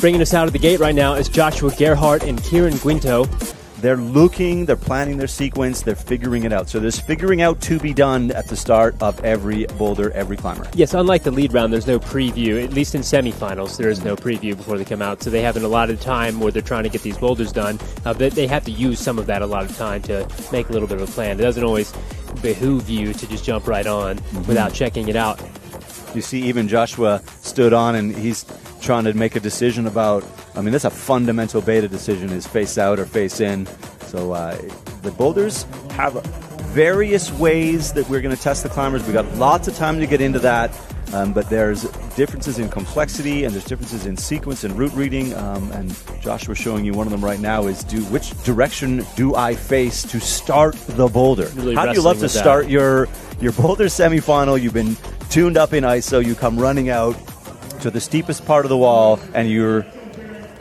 bringing us out of the gate right now is Joshua Gerhardt and Kieran Guinto. They're looking, they're planning their sequence, they're figuring it out. So there's figuring out to be done at the start of every boulder, every climber. Yes, unlike the lead round, there's no preview. At least in semifinals, there is no preview before they come out. So they have an allotted time where they're trying to get these boulders done. But they have to use some of that allotted time to make a little bit of a plan. It doesn't always behoove you to just jump right on without checking it out. You see even Joshua stood on and he's trying to make a decision about, I mean, that's a fundamental beta decision, is face out or face in. So the boulders have various ways that we're going to test the climbers. We've got lots of time to get into that, but there's differences in complexity and there's differences in sequence and route reading. And Joshua's showing you one of them right now is which direction do I face to start the boulder? Really How do you love to start your boulder semifinal? You've been tuned up in ISO, you come running out to the steepest part of the wall, and you're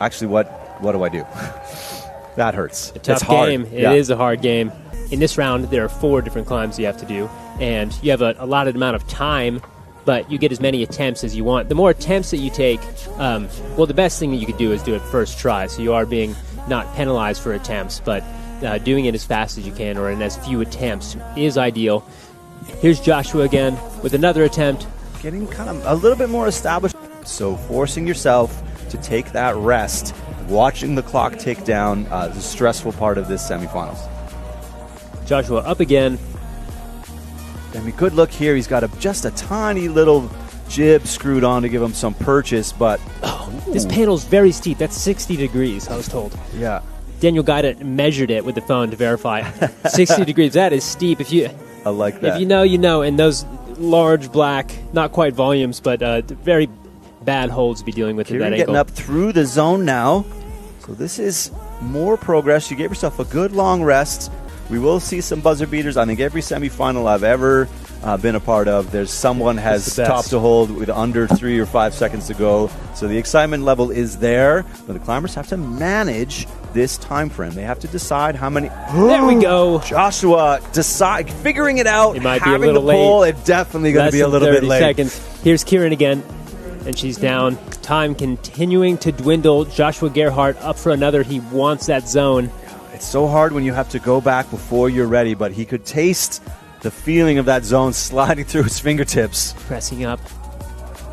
actually, what do I do? That hurts. A tough game. It is a hard game. In this round, there are 4 different climbs you have to do, and you have a allotted amount of time, but you get as many attempts as you want. The more attempts that you take, well, the best thing that you could do is do it first try, so you are being not penalized for attempts, but doing it as fast as you can or in as few attempts is ideal. Here's Joshua again with another attempt. Getting kind of a little bit more established. So forcing yourself to take that rest, watching the clock tick down, the stressful part of this semifinals. Joshua up again. I mean, good look here. He's got just a tiny little jib screwed on to give him some purchase, but... This panel's very steep. That's 60 degrees, I was told. Yeah. Daniel Gaida measured it with the phone to verify. 60 degrees. That is steep. I like that. If you know, you know. And those large black, not quite volumes, but very bad holds to be dealing with at that angle. Getting up through the zone now. So this is more progress. You gave yourself a good long rest. We will see some buzzer beaters. I think every semifinal I've ever been a part of, there's someone has topped a hold with under 3 or 5 seconds to go. So the excitement level is there, but the climbers have to manage this time frame. They have to decide how many. There we go. Joshua figuring it out. It might be a little late. It's definitely going to be a little bit late. Seconds. Here's Kieran again, and she's down. Time continuing to dwindle. Joshua Gerhardt up for another. He wants that zone. It's so hard when you have to go back before you're ready, but he could taste the feeling of that zone sliding through his fingertips. Pressing up.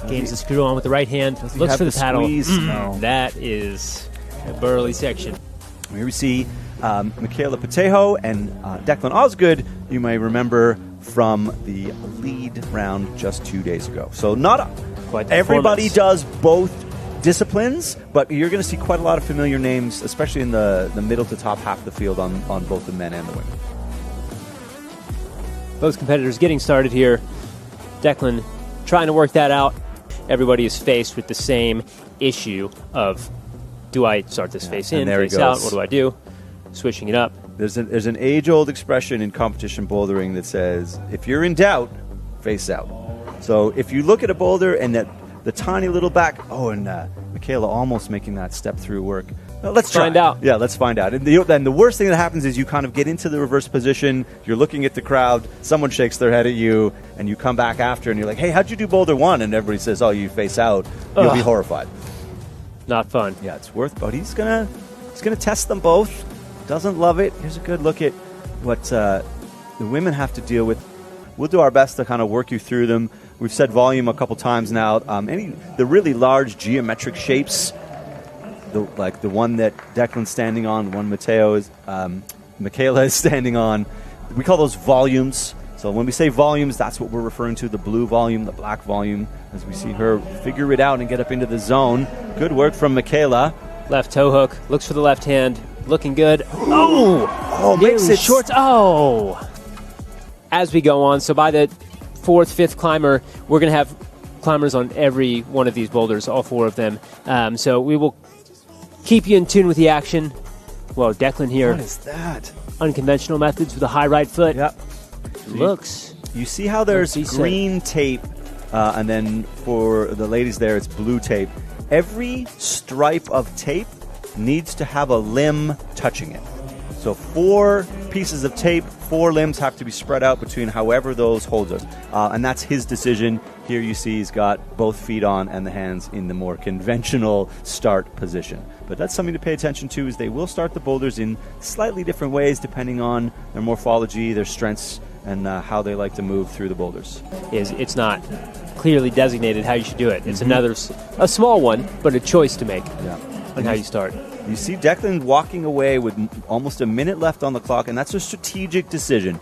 Gains the screw on with the right hand. Looks for the paddle. No. That is a burly section. Here we see Michaela Patejo and Declan Osgood, you may remember from the lead round just 2 days ago. So not everybody does both disciplines, but you're going to see quite a lot of familiar names, especially in the middle to top half of the field on both the men and the women. Both competitors getting started here. Declan trying to work that out. Everybody is faced with the same issue of, do I start this face in, face out? What do I do? Switching it up. There's an age-old expression in competition bouldering that says, if you're in doubt, face out. So if you look at a boulder and the tiny little back, and Michaela almost making that step through work. Let's find out. Yeah, let's find out. And the worst thing that happens is you kind of get into the reverse position, you're looking at the crowd, someone shakes their head at you, and you come back after and you're like, hey, how'd you do boulder 1? And everybody says, oh, you face out. You'll be horrified. Not fun. Yeah, it's worth, but he's gonna test them both. Doesn't love it. Here's a good look at what the women have to deal with. We'll do our best to kind of work you through them. We've said volume a couple times now. The really large geometric shapes, like the one that Declan's standing on, the one Michaela is standing on, we call those volumes. So when we say volumes, that's what we're referring to, the blue volume, the black volume, as we see her figure it out and get up into the zone. Good work from Michaela. Left toe hook, looks for the left hand, looking good. Oh, makes it short. As we go on, so by the 4th, 5th climber, we're going to have climbers on every one of these boulders, all 4 of them. So we will keep you in tune with the action. Whoa, Declan here. What is that? Unconventional methods with a high right foot. Yep. Looks. You see how there's green tape, and then for the ladies there, it's blue tape. Every stripe of tape needs to have a limb touching it. So 4 pieces of tape, 4 limbs have to be spread out between however those holds are. And that's his decision. Here you see he's got both feet on and the hands in the more conventional start position. But that's something to pay attention to, is they will start the boulders in slightly different ways depending on their morphology, their strengths, and how they like to move through the boulders. It's not clearly designated how you should do it. It's a small one, but a choice to make on how you start. You see Declan walking away with almost a minute left on the clock, and that's a strategic decision.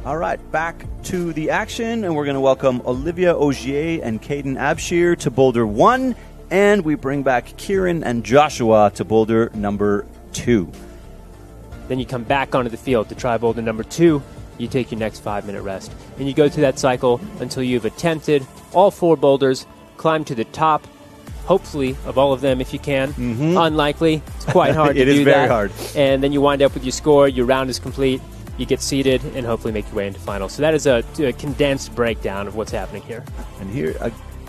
All right, back to the action, and we're going to welcome Olivia Ogier and Caden Abshir to Boulder 1, and we bring back Kieran and Joshua to Boulder number 2. Then you come back onto the field to try boulder number 2. You take your next 5-minute rest, and you go through that cycle until you've attempted all 4 boulders, climb to the top, hopefully, of all of them if you can. Unlikely. It's quite hard to do that. It is very hard. And then you wind up with your score, your round is complete, you get seated, and hopefully make your way into finals. So that is a condensed breakdown of what's happening here. And here,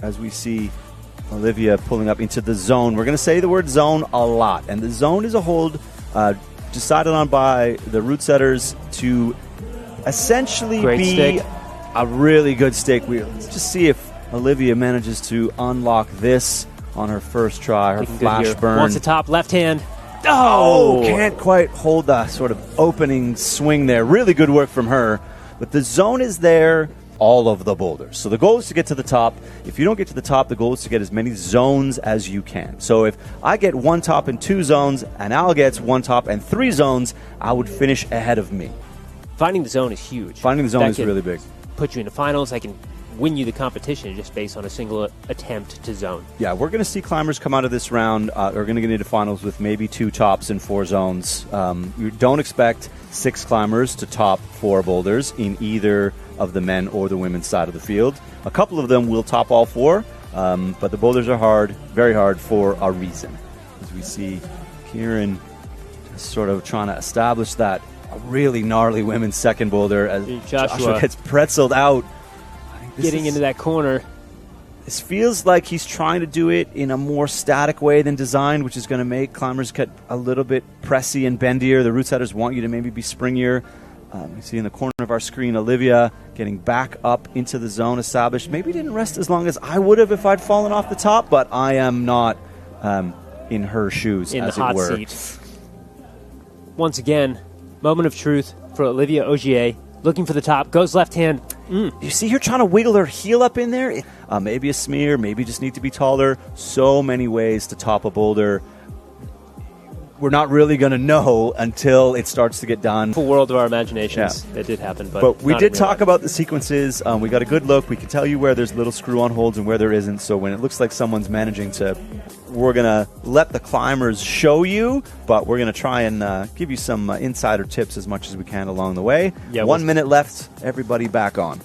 as we see Olivia pulling up into the zone, we're going to say the word zone a lot. And the zone is a hold decided on by the route setters to essentially be a really good stake wheel. Let's just see if Olivia manages to unlock this on her first try, her flash burn. Wants the top left hand. Oh, can't quite hold the sort of opening swing there. Really good work from her. But the zone is there, all of the boulders. So the goal is to get to the top. If you don't get to the top, the goal is to get as many zones as you can. So if I get 1 top and 2 zones, and Al gets 1 top and 3 zones, I would finish ahead of me. Finding the zone is huge. Finding the zone is really big. Put you into finals. I can win you the competition just based on a single attempt to zone. Yeah, we're going to see climbers come out of this round are going to get into finals with maybe 2 tops and 4 zones. You don't expect 6 climbers to top 4 boulders in either of the men or the women's side of the field. A couple of them will top all 4, but the boulders are hard, very hard, for a reason. As we see Kieran just sort of trying to establish that really gnarly women's second boulder as Joshua gets pretzeled out. Getting into that corner. This feels like he's trying to do it in a more static way than designed, which is going to make climbers get a little bit pressy and bendier. The route setters want you to maybe be springier. You see in the corner of our screen, Olivia getting back up into the zone established. Maybe didn't rest as long as I would have if I'd fallen off the top, but I am not in her shoes, in as the hot it were. seat. Once again, moment of truth for Olivia Ogier. Looking for the top, goes left hand. You see her trying to wiggle her heel up in there? Maybe a smear, maybe just need to be taller. So many ways to top a boulder. We're not really going to know until it starts to get done. Full world of our imaginations. It did happen, but we did talk about the sequences. We got a good look. We can tell you where there's little screw-on holds and where there isn't. So when it looks like someone's managing to, we're going to let the climbers show you, but we're going to try and give you some insider tips as much as we can along the way. Yeah, 1 minute left. Everybody back on.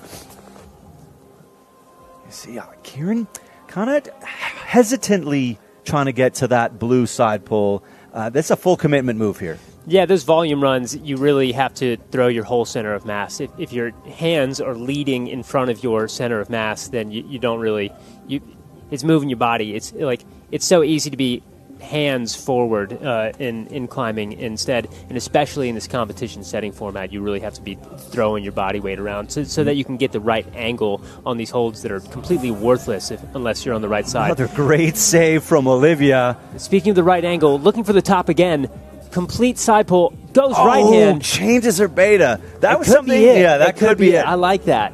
You see Kieran kind of hesitantly trying to get to that blue side pull. That's a full commitment move here. Yeah, those volume runs, you really have to throw your whole center of mass. If your hands are leading in front of your center of mass, then you don't really... it's moving your body. It's like it's so easy to be hands forward in climbing instead, and especially in this competition setting format, you really have to be throwing your body weight around so that you can get the right angle on these holds that are completely worthless unless you're on the right side. Another great save from Olivia. Speaking of the right angle, looking for the top again, complete side pull, goes right hand. Changes her beta. That was something. Yeah, that could be it. I like that.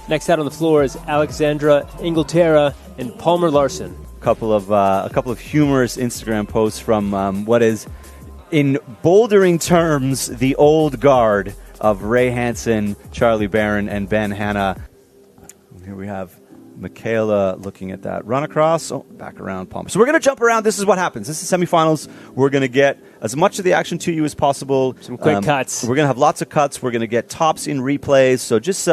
Next out on the floor is Alexandra Inglaterra and Palmer Larson. A couple of humorous Instagram posts from what is, in bouldering terms, the old guard of Ray Hansen, Charlie Barron, and Ben Hanna. Here we have Michaela looking at that run across. Oh, back around Palmer. So we're going to jump around. This is what happens. This is semifinals. We're going to get as much of the action to you as possible. Some quick cuts. We're going to have lots of cuts. We're going to get tops in replays. So just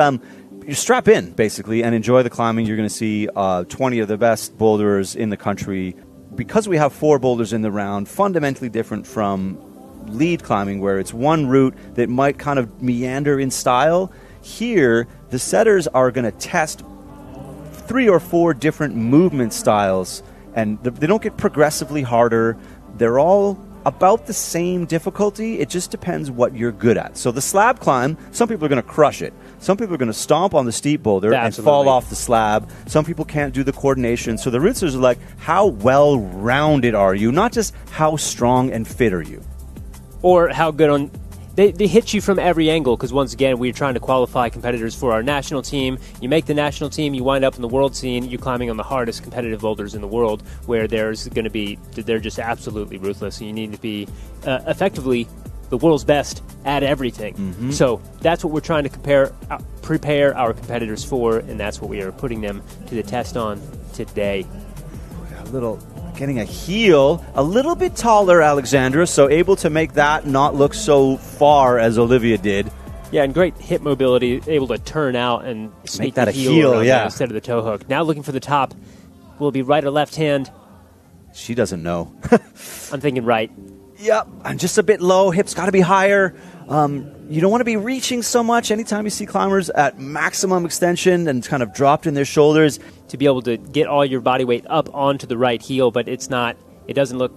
you strap in, basically, and enjoy the climbing. You're going to see 20 of the best boulderers in the country. Because we have 4 boulders in the round, fundamentally different from lead climbing, where it's one route that might kind of meander in style. Here, the setters are going to test 3 or 4 different movement styles, and they don't get progressively harder. They're all about the same difficulty. It just depends what you're good at. So the slab climb, some people are going to crush it. Some people are going to stomp on the steep boulder and fall off the slab. Some people can't do the coordination. So the rootsers are like, how well-rounded are you? Not just how strong and fit are you. Or how good on... They hit you from every angle because, once again, we're trying to qualify competitors for our national team. You make the national team, you wind up in the world scene, you're climbing on the hardest competitive boulders in the world where there's going to be... They're just absolutely ruthless. So you need to be effectively the world's best at everything. Mm-hmm. So that's what we're trying to prepare our competitors for, and that's what we are putting them to the test on today. Getting a heel, a little bit taller, Alexandra, so able to make that not look so far as Olivia did. Yeah, and great hip mobility, able to turn out and sneak that the a heel, yeah, instead of the toe hook. Now looking for the top. Will it be right or left hand? She doesn't know. I'm thinking right. Yep, I'm just a bit low. Hips got to be higher. You don't want to be reaching so much. Anytime you see climbers at maximum extension and kind of dropped in their shoulders. To be able to get all your body weight up onto the right heel, but it doesn't look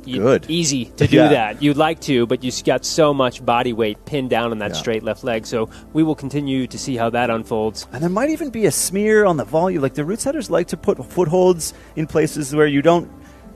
good. Easy to do that. You'd like to, but you've got so much body weight pinned down on that straight left leg. So we will continue to see how that unfolds. And there might even be a smear on the volume. Like the root setters like to put footholds in places where you don't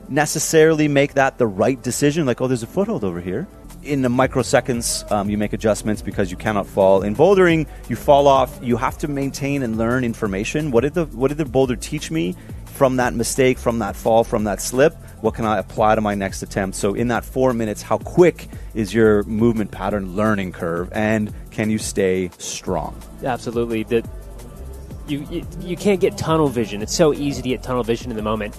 necessarily make that the right decision. Like, oh, there's a foothold over here. In the microseconds, you make adjustments because you cannot fall. In bouldering, you fall off. You have to maintain and learn information. What did the boulder teach me from that mistake, from that fall, from that slip? What can I apply to my next attempt? So in that 4 minutes, how quick is your movement pattern learning curve, and can you stay strong? Absolutely. You can't get tunnel vision. It's so easy to get tunnel vision in the moment.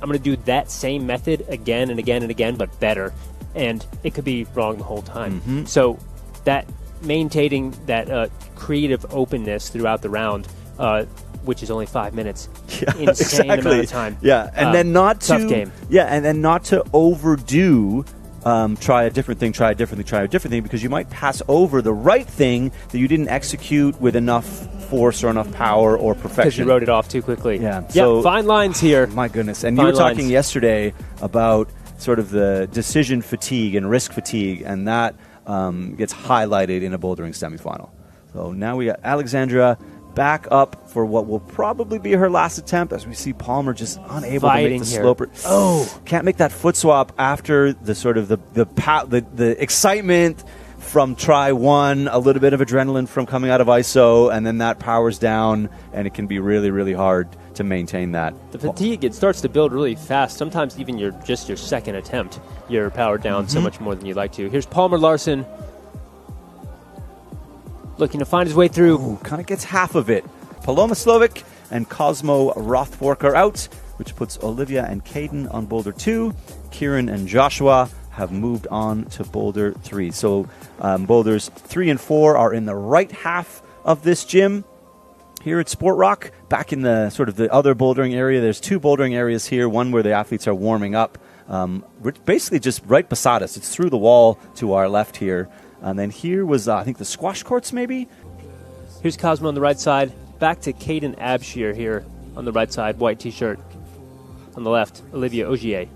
I'm going to do that same method again and again and again, but better. And it could be wrong the whole time. Mm-hmm. So that maintaining that creative openness throughout the round, which is only 5 minutes, insane amount of time. Yeah, and then not to tough game. Yeah, and then not to overdo. Try a different thing, try a different thing, because you might pass over the right thing that you didn't execute with enough force or enough power or perfection. Because you wrote it off too quickly. Yeah, so, fine lines here. My goodness. And you were talking yesterday about sort of the decision fatigue and risk fatigue, and that gets highlighted in a bouldering semifinal. So now we got Alexandra back up for what will probably be her last attempt, as we see Palmer just unable to make the sloper. Oh, can't make that foot swap after the sort of the excitement from try one, a little bit of adrenaline from coming out of ISO, and then that powers down, and it can be really, really hard to maintain that. The fatigue, it starts to build really fast. Sometimes even your second attempt, you're powered down so much more than you'd like to. Here's Palmer Larson looking to find his way through. Kind of gets half of it. Paloma Slovic and Cosmo Rothfork are out, which puts Olivia and Caden on Boulder 2. Kieran and Joshua have moved on to Boulder 3. So Boulders 3 and 4 are in the right half of this gym. Here at Sport Rock, back in the sort of the other bouldering area, there's two bouldering areas here, one where the athletes are warming up. We're basically just right beside us. It's through the wall to our left here. And then here was, I think, the squash courts, maybe? Here's Cosmo on the right side. Back to Caden Abshir here on the right side, white T-shirt. On the left, Olivia Ogier.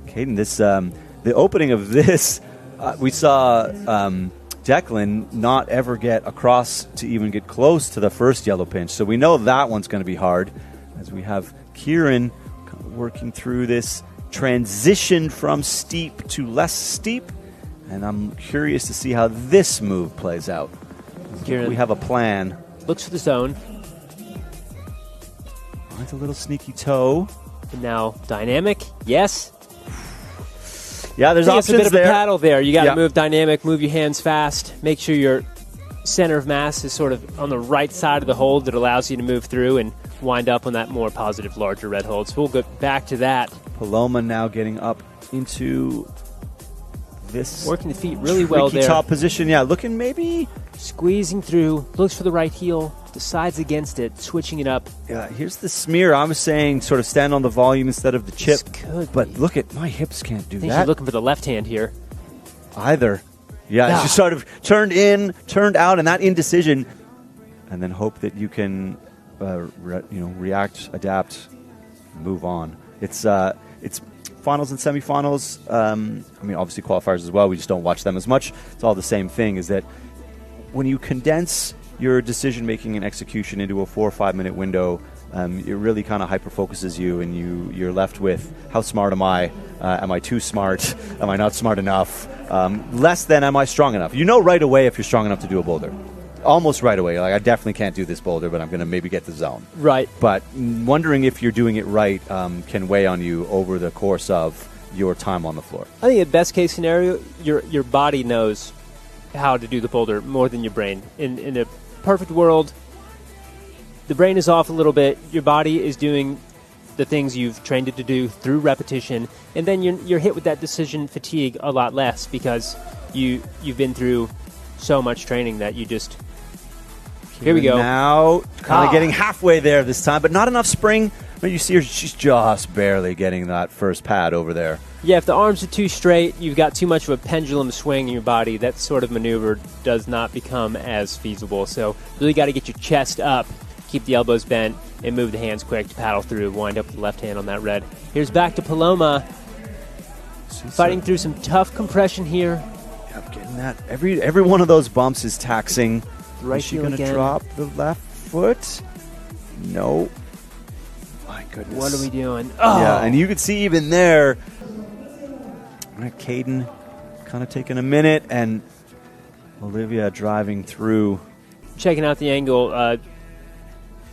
Caden, the opening of this, we saw Declan not ever get across to even get close to the first yellow pinch. So we know that one's going to be hard, as we have Kieran working through this transition from steep to less steep. And I'm curious to see how this move plays out. Kieran, we have a plan. Looks for the zone. Finds a little sneaky toe. And now dynamic. Yes. Yeah, there's options there. A bit of a paddle there. You got to move dynamic, move your hands fast. Make sure your center of mass is sort of on the right side of the hold that allows you to move through and wind up on that more positive, larger red hold. So we'll go back to that. Paloma now getting up into this. Working the feet really well there. Top position, looking maybe. Squeezing through, looks for the right heel, decides against it, switching it up. Yeah, here's the smear. I was saying sort of stand on the volume instead of the chip. But look at my hips can't do I think that. She's looking for the left hand here. Either. Yeah, she sort of turned in, turned out, and that indecision. And then hope that you can react, adapt, move on. It's finals and semifinals. I mean, obviously qualifiers as well. We just don't watch them as much. It's all the same thing, is that when you condense your decision-making and execution into a 4 or 5 minute window, it really kind of hyper-focuses you, and you're left with, how smart am I? Am I too smart? Am I not smart enough? Less than, am I strong enough? You know right away if you're strong enough to do a boulder. Almost right away. Like, I definitely can't do this boulder, but I'm going to maybe get the zone. Right. But wondering if you're doing it right can weigh on you over the course of your time on the floor. I think in best case scenario, your body knows how to do the boulder more than your brain. In a perfect world, the brain is off a little bit. Your body is doing the things you've trained it to do through repetition, and then you're hit with that decision fatigue a lot less because you've been through so much training that you just... Here we go. Now, kind of getting halfway there this time, but not enough spring. I mean, you see her, she's just barely getting that first pad over there. Yeah, if the arms are too straight, you've got too much of a pendulum swing in your body, that sort of maneuver does not become as feasible. So really got to get your chest up, keep the elbows bent, and move the hands quick to paddle through, wind up with the left hand on that red. Here's back to Paloma. Fighting through some tough compression here. Yep, getting that. Every one of those bumps is taxing. Right. Is she going to drop the left foot? No. My goodness. What are we doing? Oh. Yeah, and you could see even there, Caden kind of taking a minute, and Olivia driving through. Checking out the angle,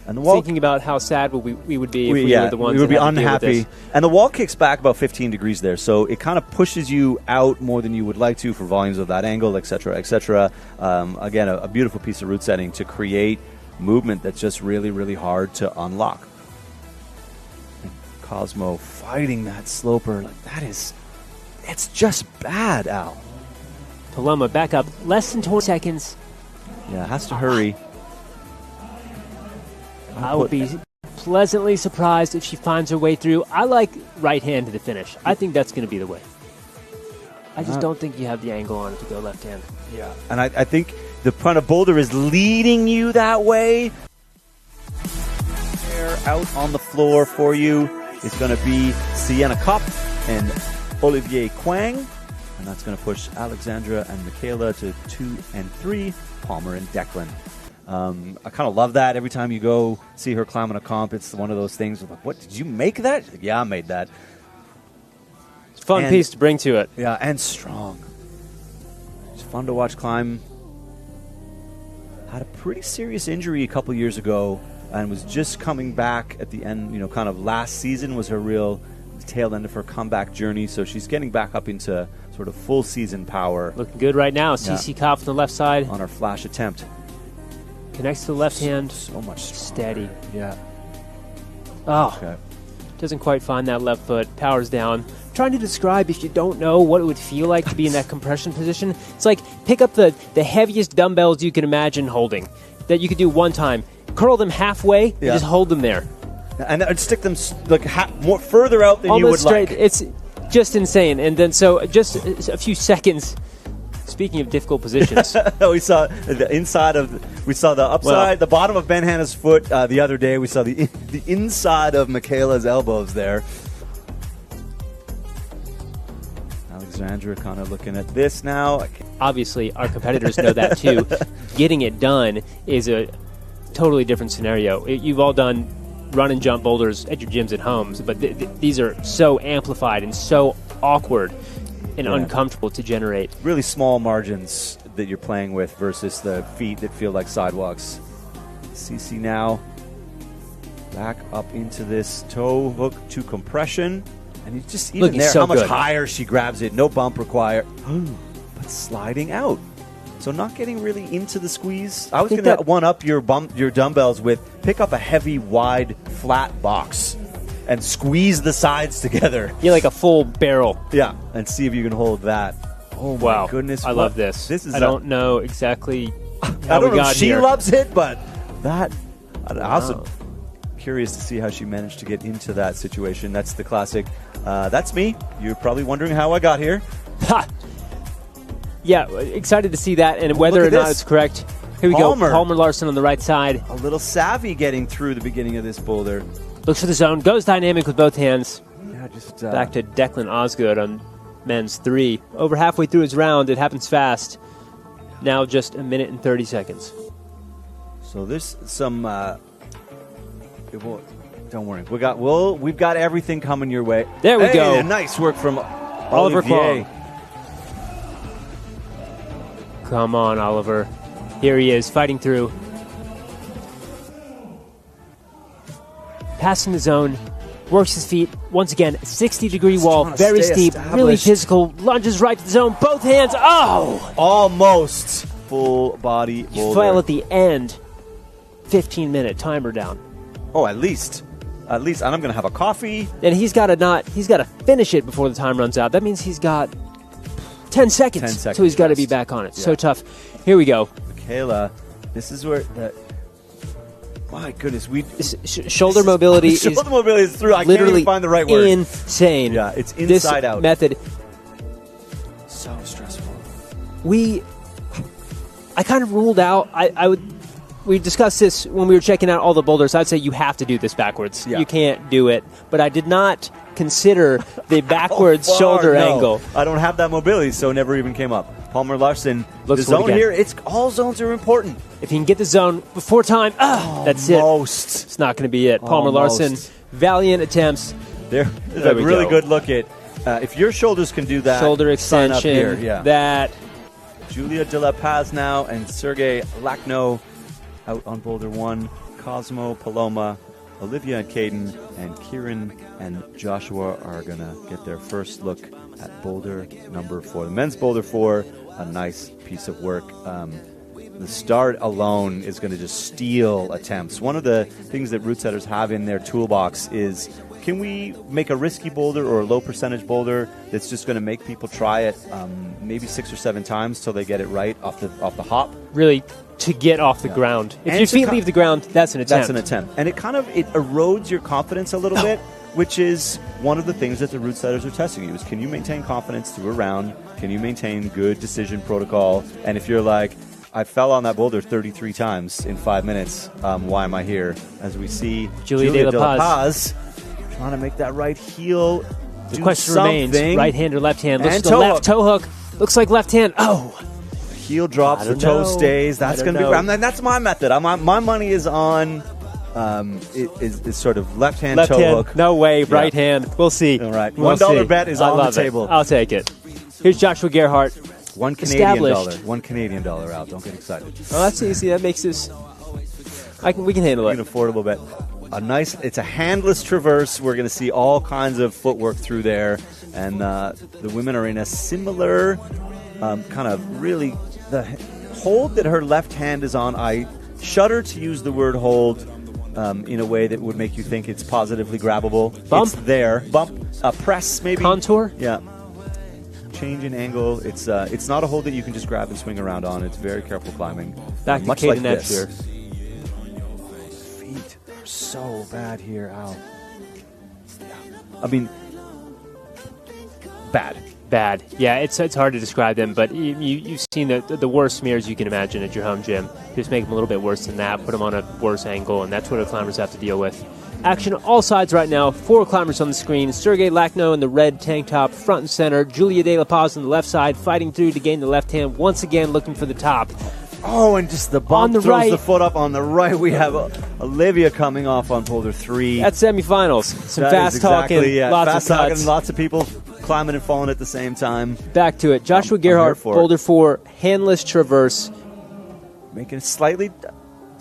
and the wall, thinking about how sad we would be if we were the ones we would that be had to deal with unhappy. this. And the wall kicks back about 15 degrees there, so it kind of pushes you out more than you would like to for volumes of that angle, etc., etc. Again, a beautiful piece of root setting to create movement that's just really, really hard to unlock. And Cosmo fighting that sloper, like that is, it's just bad, Al. Paloma back up less than 20 seconds. Yeah, has to hurry. I would be pleasantly surprised if she finds her way through. I like right hand to the finish. I think that's going to be the way. I just don't think you have the angle on it to go left hand. Yeah, and I think the front of Boulder is leading you that way. Out on the floor for you is going to be Sienna Kopp and Olivier Kwang, and that's going to push Alexandra and Michaela to 2 and 3, Palmer and Declan. I kind of love that. Every time you go see her climb on a comp, it's one of those things like, what, did you make that? Like, yeah, I made that. It's a fun piece to bring to it. Yeah, and strong. It's fun to watch climb. Had a pretty serious injury a couple years ago and was just coming back at the end, kind of last season was her real tail end of her comeback journey. So she's getting back up into sort of full season power. Looking good right now. CC Kopp on the left side. On her flash attempt. Connects to the left hand. So much steady. Yeah. Oh. Okay. Doesn't quite find that left foot. Powers down. Trying to describe, if you don't know what it would feel like to be in that compression position, it's like pick up the heaviest dumbbells you can imagine holding that you could do one time. Curl them halfway and just hold them there. And I'd stick them like more further out than almost you would straight. like. It's just insane. And then so just a few seconds. Speaking of difficult positions, we saw the inside of, we saw the upside, the bottom of Ben Hanna's foot the other day. We saw the inside of Michaela's elbows there. Alexandra kind of looking at this now. Obviously, our competitors know that too. Getting it done is a totally different scenario. You've all done run and jump boulders at your gyms at home, but these are so amplified and so awkward and uncomfortable to generate. Really small margins that you're playing with versus the feet that feel like sidewalks. CC now back up into this toe hook to compression. And you just, even looking there, so how much good. higher she grabs it. No bump required. But sliding out. So not getting really into the squeeze. I was going to one-up your dumbbells with pick up a heavy, wide, flat box and squeeze the sides together. Yeah, like a full barrel. Yeah, and see if you can hold that. Oh, wow. my goodness. I love this. I don't know exactly how I don't we know got if she here. loves it, but that... I'm also curious to see how she managed to get into that situation. That's the classic... that's me. You're probably wondering how I got here. Ha! Yeah, excited to see that, and whether or not it's correct. Here we go. Palmer Larson on the right side. A little savvy getting through the beginning of this boulder. Looks for the zone. Goes dynamic with both hands. Yeah, just back to Declan Osgood on men's 3. Over halfway through his round. It happens fast. Now just a minute and 30 seconds. So there's some. Don't worry, we've got everything coming your way. There we go. Nice work from Oliver Kwong. Come on, Oliver. Here he is, fighting through. Passing the zone. Works his feet. Once again, 60-degree wall. Very steep. Really physical. Lunges right to the zone. Both hands. Oh! Almost full body boulder. He fell at the end. 15-minute timer down. Oh, at least. And I'm going to have a coffee. And he's got to finish it before the time runs out. That means he's got 10 seconds. 10 seconds. So he's got to be back on it. Yeah. So tough. Here we go. Michaela, this is where... my goodness, shoulder mobility is through. I can't even find the right word. Insane. Yeah, it's inside out. Method. So stressful. I kind of ruled out. We discussed this when we were checking out all the boulders. I'd say you have to do this backwards. Yeah. You can't do it. But I did not consider the backwards shoulder angle. I don't have that mobility, so it never even came up. Palmer Larson, the zone here, all zones are important. If he can get the zone before time, that's it. It's not going to be it. Palmer Larson, valiant attempts. There's a really good look at, if your shoulders can do that, shoulder extension, up here. Yeah. That. Julia De La Paz now, and Sergey Lakhno out on Boulder 1. Cosmo, Paloma, Olivia and Caden, and Kieran and Joshua are going to get their first look at Boulder number 4. The men's Boulder 4, a nice piece of work. The start alone is going to just steal attempts. One of the things that route setters have in their toolbox is, can we make a risky boulder or a low percentage boulder that's just going to make people try it maybe 6 or 7 times till they get it right off the hop? Really, to get off the ground. If your feet leave the ground, that's an attempt. That's an attempt. And it erodes your confidence a little bit, which is one of the things that the route setters are testing you, is can you maintain confidence through a round? Can you maintain good decision protocol? And if you're like, I fell on that boulder 33 times in 5 minutes, why am I here? As we see Julia De La Paz trying to make that right heel. The question remains, right hand or left hand? Looks to the left toe hook. Looks like left hand. Oh! Heel drops, the toe stays. That's going to be... And that's my method. My money is on... is sort of left hand toe hook. No way, right hand. We'll see. All right. $1 bet is on the table. I'll take it. Here's Joshua Gerhardt. $1 Canadian dollar out. Don't get excited. Oh, that's easy. That makes this... we can handle it. An affordable bet. It's a handless traverse. We're going to see all kinds of footwork through there. And the women are in a similar kind of really... The hold that her left hand is on, I shudder to use the word hold in a way that would make you think it's positively grabbable. Bump? It's there. Bump. Press, maybe. Contour? Yeah. Change in angle. It's not a hold that you can just grab and swing around on. It's very careful climbing. Back to much Caden like Edger. Feet are so bad here. Ow. I mean, bad. Yeah, it's hard to describe them, but you've seen the worst smears you can imagine at your home gym. Just make them a little bit worse than that, put them on a worse angle, and that's what our climbers have to deal with. Action on all sides right now. 4 climbers on the screen. Sergey Lakhno in the red tank top, front and center. Julia De La Paz on the left side, fighting through to gain the left hand. Once again, looking for the top. Oh, and just the bump throws the foot up on the right. We have Olivia coming off on Boulder 3. That's semifinals. Some fast talking, lots of cuts. Lots of people climbing and falling at the same time. Back to it. Joshua Gerhardt, Boulder 4, handless traverse. Making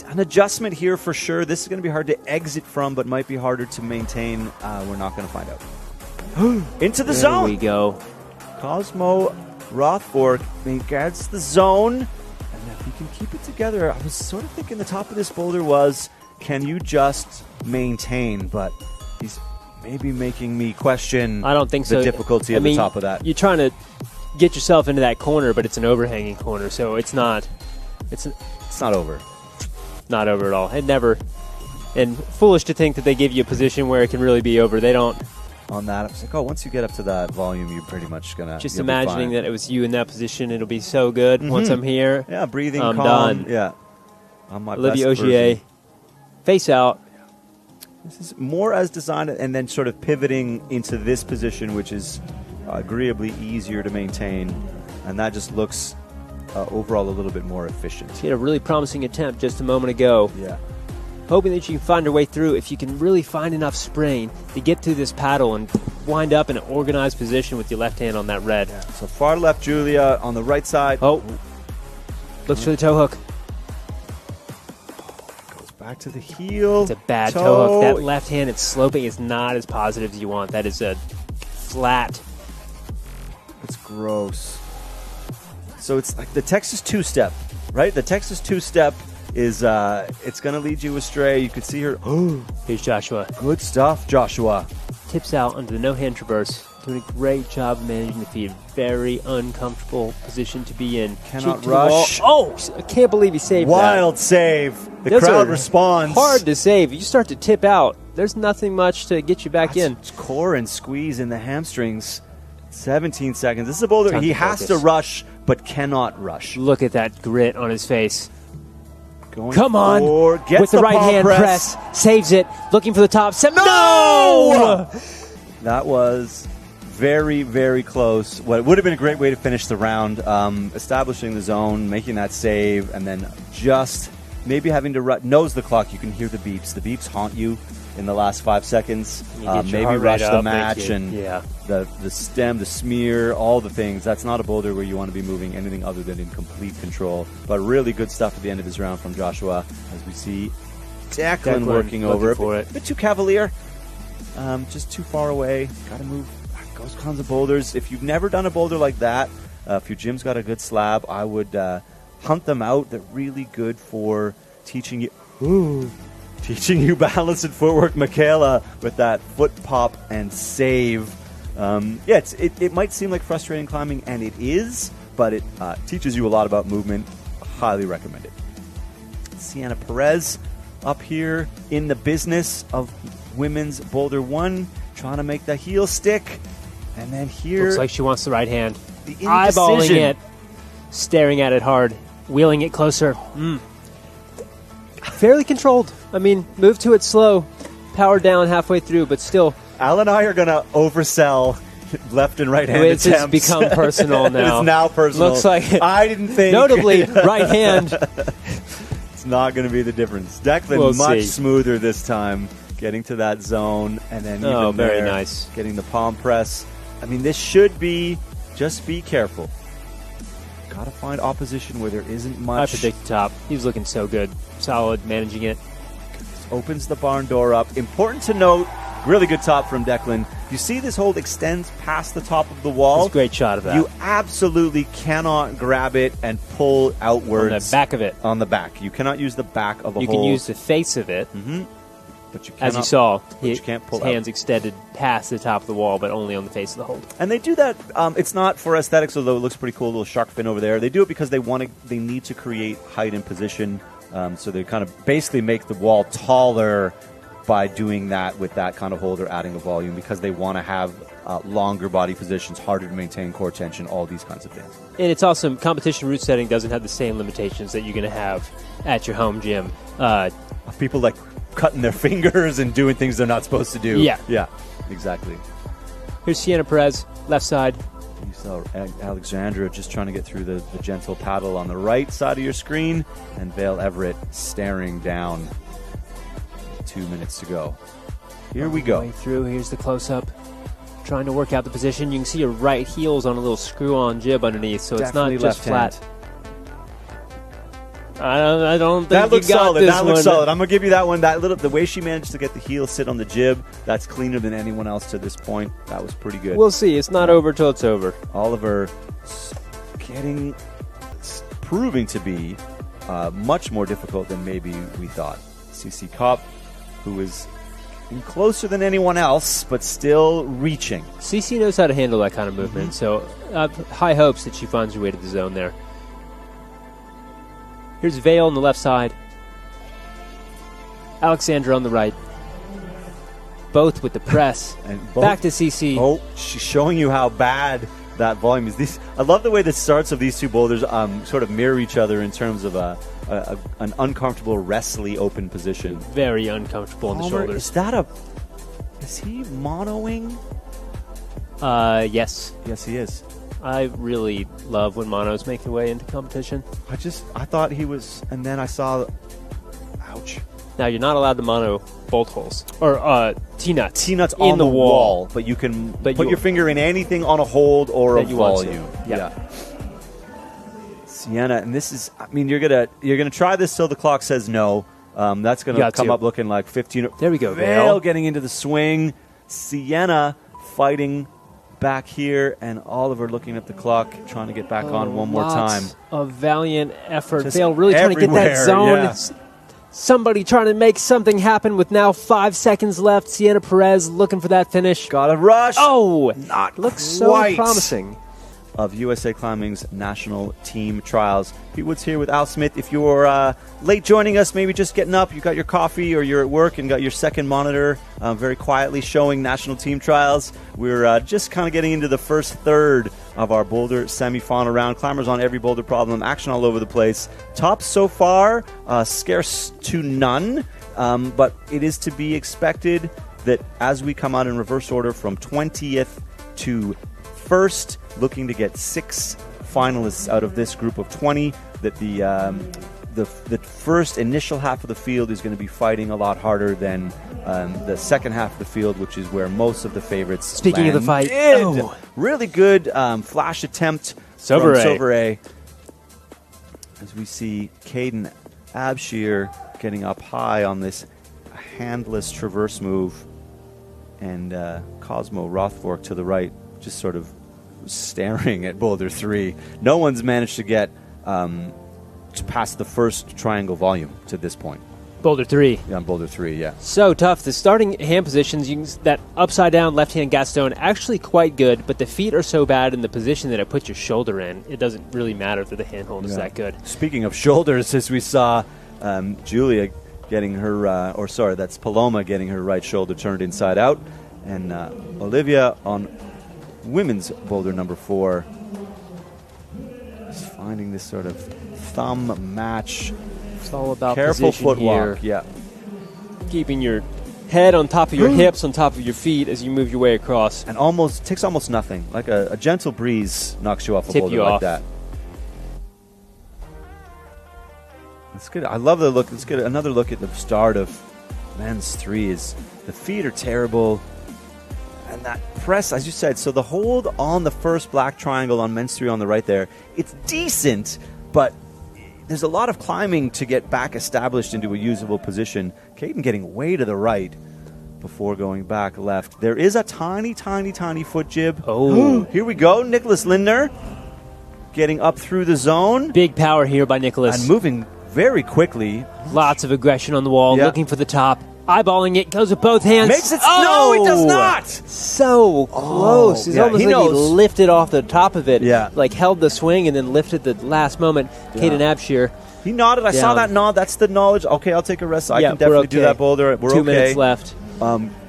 an adjustment here for sure. This is going to be hard to exit from, but might be harder to maintain. We're not going to find out. Into the zone. There we go. Cosmo Rothborg gets the zone. And if he can keep it together, I was sort of thinking the top of this boulder was, can you just maintain? But he's maybe making me question I don't think the difficulty of the top of that. You're trying to get yourself into that corner, but it's an overhanging corner, so it's not over. Not over at all. It never. And foolish to think that they give you a position where it can really be over. They don't. On that, I was like, once you get up to that volume, you're pretty much going to... Just imagining that it was you in that position, it'll be so good. Mm-hmm. Once I'm here, breathing, I'm calm. done. Yeah. On my Olivia best Ogier, version. face out. This is more as designed, and then sort of pivoting into this position, which is agreeably easier to maintain, and that just looks overall a little bit more efficient. She had a really promising attempt just a moment ago. Yeah. Hoping that you can find your way through. If you can really find enough spring to get through this paddle and wind up in an organized position with your left hand on that red. Yeah. So far left, Julia on the right side. Oh, looks for the toe hook. Goes back to the heel. It's a bad toe hook. That left hand, it's sloping. It's not as positive as you want. That is a flat. It's gross. So it's like the Texas two-step, right? The Texas two-step is it's going to lead you astray. You could see her. Oh, here's Joshua. Good stuff, Joshua. Tips out under the no-hand traverse. Doing a great job managing the feet. Very uncomfortable position to be in. Cannot rush. Oh, I can't believe he saved Wild save. The Those crowd are responds. Hard to save. You start to tip out. There's nothing much to get you back in. It's core and squeeze in the hamstrings. 17 seconds. This is a boulder. Time He to has focus. to rush, but cannot rush. Look at that grit on his face. Going Come on. Gets with the right palm hand press. Saves it. Looking for the top. No! That was very, very close. What would have been a great way to finish the round. Establishing the zone, making that save, and then just maybe having to nose the clock. You can hear the beeps. The beeps haunt you in the last 5 seconds. Maybe rush the match and the stem, the smear, all the things. That's not a boulder where you want to be moving anything other than in complete control. But really good stuff at the end of his round from Joshua, as we see Declan working over it. For it. A bit too cavalier, just too far away. Got to move those kinds of boulders. If you've never done a boulder like that, if your gym's got a good slab, I would hunt them out. They're really good for teaching you. Teaching you balance and footwork, Michaela, with that foot pop and save. It might seem like frustrating climbing, and it is, but it teaches you a lot about movement. Highly recommend it. Sienna Perez up here in the business of women's Boulder 1, trying to make the heel stick. And then here... Looks like she wants the right hand. The eyeballing indecision. it, staring at it hard, wheeling it closer. Fairly controlled. I mean, move to it slow, power down halfway through, but still. Al and I are going to oversell left and right hand It's attempts. become personal now. It's now personal. Looks like I didn't think. Notably, right hand. It's not going to be the difference. Declan much smoother this time, getting to that zone, and then even very there, nice. Getting the palm press. I mean, this should be just be careful. Got to find opposition where there isn't much. I predict the top. He was looking so good. Solid, managing it. Opens the barn door up. Important to note, really good top from Declan. You see this hold extends past the top of the wall. It's a great shot of that. You absolutely cannot grab it and pull outwards. On the back of it. On the back. You cannot use the back of a You hold. can use the face of it. But you cannot, as you saw, you can't pull his hands extended past the top of the wall, but only on the face of the hold. And they do that. It's not for aesthetics, although it looks pretty cool. A little shark fin over there. They do it because they need to create height and position. So they kind of basically make the wall taller by doing that with that kind of holder, adding a volume, because they want to have longer body positions, harder to maintain core tension, all these kinds of things. And it's awesome. Competition route setting doesn't have the same limitations that you're going to have at your home gym. People like cutting their fingers and doing things they're not supposed to do. Yeah, exactly. Here's Sienna Perez, left side. You saw Alexandra just trying to get through the gentle paddle on the right side of your screen, and Vale Everett staring down. 2 minutes to go. Here we go. Way through. Here's the close-up. Trying to work out the position. You can see your right heel's on a little screw-on jib underneath, so Definitely it's not just flat. hand. I don't think that looks you got solid. this That looks one. solid. I'm gonna give you that one. The way she managed to get the heel sit on the jib, that's cleaner than anyone else to this point. That was pretty good. We'll see. It's not over till it's over. Oliver proving to be much more difficult than maybe we thought. CC Kopp, who is closer than anyone else, but still reaching. CC knows how to handle that kind of movement, so high hopes that she finds her way to the zone there. Here's Vale on the left side. Alexandra on the right. Both with the press. And back to CC. Oh, she's showing you how bad that volume. I love the way the starts of these two boulders sort of mirror each other in terms of an uncomfortable, wrestly open position. Very uncomfortable on the shoulders. Is he monoing? Yes. Yes, he is. I really love when monos make their way into competition. I thought he was, and then I saw, ouch. Now, you're not allowed to mono bolt holes. Or T-nuts. T-nuts in on the wall. But you can put your finger in anything on a hold or a volume. Yeah. Sienna, and this is, I mean, you're gonna try this till the clock says no. That's gonna come up looking like 15. There we go, Vale getting into the swing. Sienna fighting back here, and Oliver looking at the clock, trying to get back on one more time. A valiant effort. Just Vale really trying to get that zone. Yeah. It's somebody trying to make something happen with now 5 seconds left. Sienna Perez looking for that finish. Got a rush. Oh, not looks so promising. Of USA Climbing's national team trials. Pete Woods here with Al Smith. If you're late joining us, maybe just getting up, you got your coffee or you're at work and got your second monitor very quietly showing national team trials. We're just kind of getting into the first third of our Boulder semifinal round. Climbers on every Boulder problem, action all over the place. Tops so far, scarce to none, but it is to be expected that as we come out in reverse order from 20th to first, looking to get 6 finalists out of this group of 20, that the first initial half of the field is going to be fighting a lot harder than the second half of the field, which is where most of the favorites Speaking landed. of the fight, really good flash attempt from Sauveret. As we see Caden Abshir getting up high on this handless traverse move, and Cosmo Rothvork to the right, just sort of staring at Boulder 3. No one's managed to get to pass the first triangle volume to this point. Boulder 3. Yeah, on Boulder 3, yeah. So tough. The starting hand positions, that upside-down left-hand Gaston, actually quite good, but the feet are so bad in the position that it puts your shoulder in. It doesn't really matter that the handhold is that good. Speaking of shoulders, as we saw Julia getting her, that's Paloma getting her right shoulder turned inside out, and Olivia on women's boulder number 4 is finding this sort of thumb match. It's all about careful here. footwork. Yeah, keeping your head on top of your hips, on top of your feet as you move your way across, and takes almost nothing. Like a gentle breeze knocks you off a boulder like that. That's good. I love the look. Let's get another look at the start of men's 3. Is the feet are terrible. And that press, as you said, so the hold on the first black triangle on men's 3 on the right there, it's decent, but there's a lot of climbing to get back established into a usable position. Caden getting way to the right before going back left. There is a tiny, tiny, tiny foot jib. Oh. Here we go. Nicholas Lindner getting up through the zone. Big power here by Nicholas. And moving very quickly. Lots of aggression on the wall, looking for the top. Eyeballing it, goes with both hands. Makes it. No, it does not. So close. It's almost like he lifted off the top of it. Yeah. Like held the swing and then lifted the last moment. Caden Abshir. He nodded. I saw that nod. That's the knowledge. Okay, I'll take a rest. I can definitely do that boulder. We're 2 minutes left.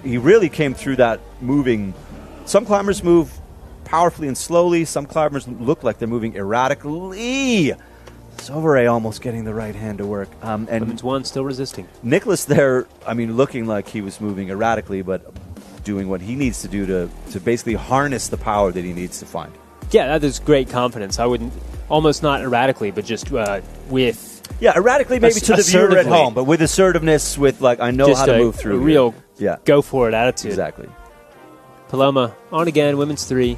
He really came through that moving. Some climbers move powerfully and slowly. Some climbers look like they're moving erratically. Sauveret almost getting the right hand to work. And Women's 1 still resisting. Nicholas there, I mean, looking like he was moving erratically, but doing what he needs to do to basically harness the power that he needs to find. Yeah, that is great confidence. I wouldn't, almost not erratically, but just with... Yeah, erratically maybe to the viewer at home, but with assertiveness, with like, I know how to move through. A real go-for-it attitude. Exactly. Paloma on again, women's 3.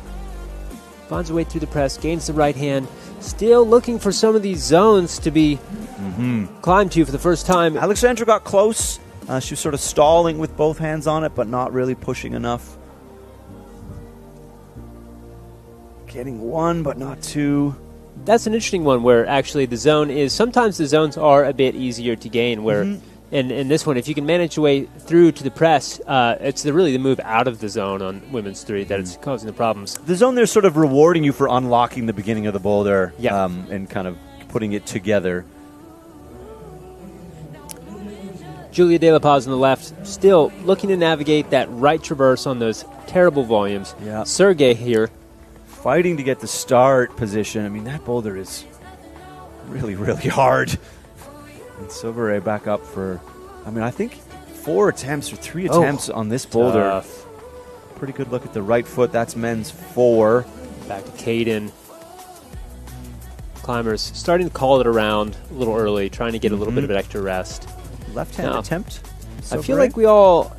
Finds her way through the press, gains the right hand. Still looking for some of these zones to be climbed to for the first time. Alexandra got close. She was sort of stalling with both hands on it, but not really pushing enough. Getting 1, but not 2. That's an interesting one where actually the zone is, sometimes the zones are a bit easier to gain, where in this one, if you can manage your way through to the press, it's really the move out of the zone on women's 3 that it's causing the problems. The zone there's sort of rewarding you for unlocking the beginning of the boulder and kind of putting it together. Julia De La Paz on the left, still looking to navigate that right traverse on those terrible volumes. Yeah. Sergey here. fighting to get the start position. I mean, that boulder is really, really hard. And Silveray back up for, I mean, I think 4 attempts or 3 attempts on this boulder. Tough. Pretty good look at the right foot. That's men's 4. Back to Caden. Climbers starting to call it around a little early, trying to get a little bit of an extra rest. Left-hand attempt. I feel like we all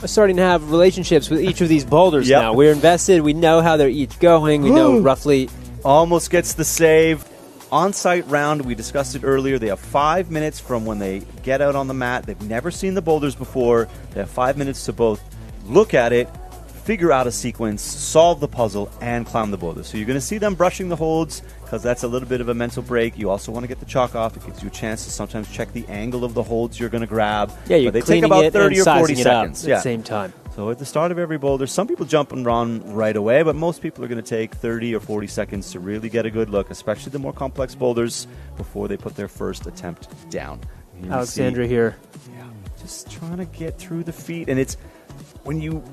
are starting to have relationships with each of these boulders now. We're invested. We know how they're each going. We know roughly. Almost gets the save. On-site round, we discussed it earlier. They have 5 minutes from when they get out on the mat. They've never seen the boulders before. They have 5 minutes to both look at it, figure out a sequence, solve the puzzle, and climb the boulder. So you're going to see them brushing the holds because that's a little bit of a mental break. You also want to get the chalk off. It gives you a chance to sometimes check the angle of the holds you're going to grab. Yeah, you're but they take about 30 or 40 seconds at the same time. So at the start of every boulder, some people jump and run right away, but most people are going to take 30 or 40 seconds to really get a good look, especially the more complex boulders, before they put their first attempt down. Alexandra here. Yeah, just trying to get through the feet. And it's when you're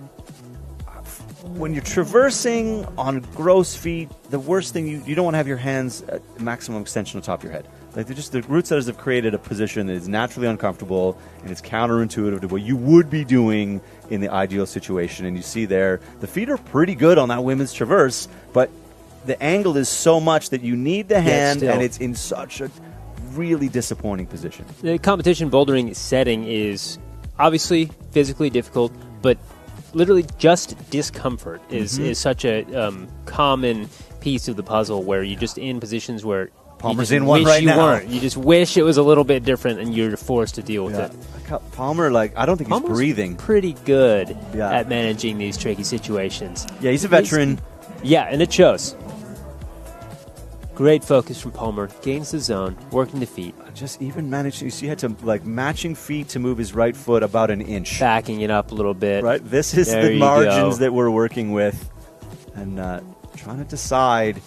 traversing on gross feet, the worst thing, you don't want to have your hands at maximum extension on top of your head. Like the root setters have created a position that is naturally uncomfortable and it's counterintuitive to what you would be doing in the ideal situation. And you see there, the feet are pretty good on that women's traverse, but the angle is so much that you need the hand, and it's in such a really disappointing position. The competition bouldering setting is obviously physically difficult, but literally just discomfort is such a common piece of the puzzle where you're just in positions where Palmer's in one right now. Weren't. You just wish it was a little bit different, and you're forced to deal with it. Palmer, I don't think he's breathing. Pretty good at managing these tricky situations. Yeah, he's a veteran. And it shows. Great focus from Palmer. Gains the zone, working the feet. Just even managing. You see, he had to matching feet to move his right foot about an inch. Backing it up a little bit. Right. This is the margins that we're working with, and trying to decide.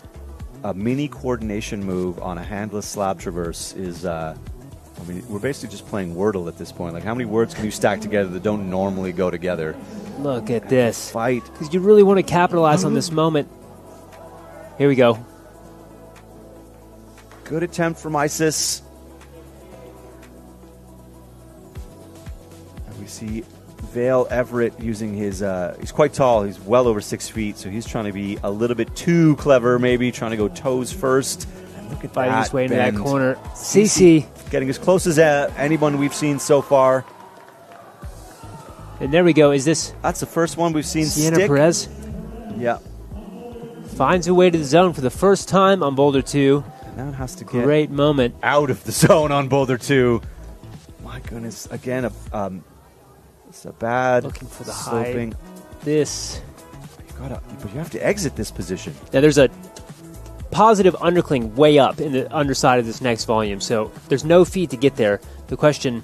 A mini coordination move on a handless slab traverse is, we're basically just playing Wordle at this point. Like, how many words can you stack together that don't normally go together? Look at this. Fight. Because you really want to capitalize on this moment. Here we go. Good attempt from Isis. And we see Vale Everett using his, he's quite tall, he's well over 6 feet, so he's trying to be a little bit too clever, maybe, trying to go toes first. And look at fighting that his way bend. into that corner. Cece getting as close as anyone we've seen so far. And there we go. That's the first one we've seen Sienna stick. Perez? Yeah. Finds a way to the zone for the first time on Boulder 2. Now it has to get great moment. Out of the zone on Boulder 2. My goodness. Again, it's a bad looking for the sloping. High. But you have to exit this position. Now there's a positive undercling way up in the underside of this next volume, so there's no feet to get there. The question...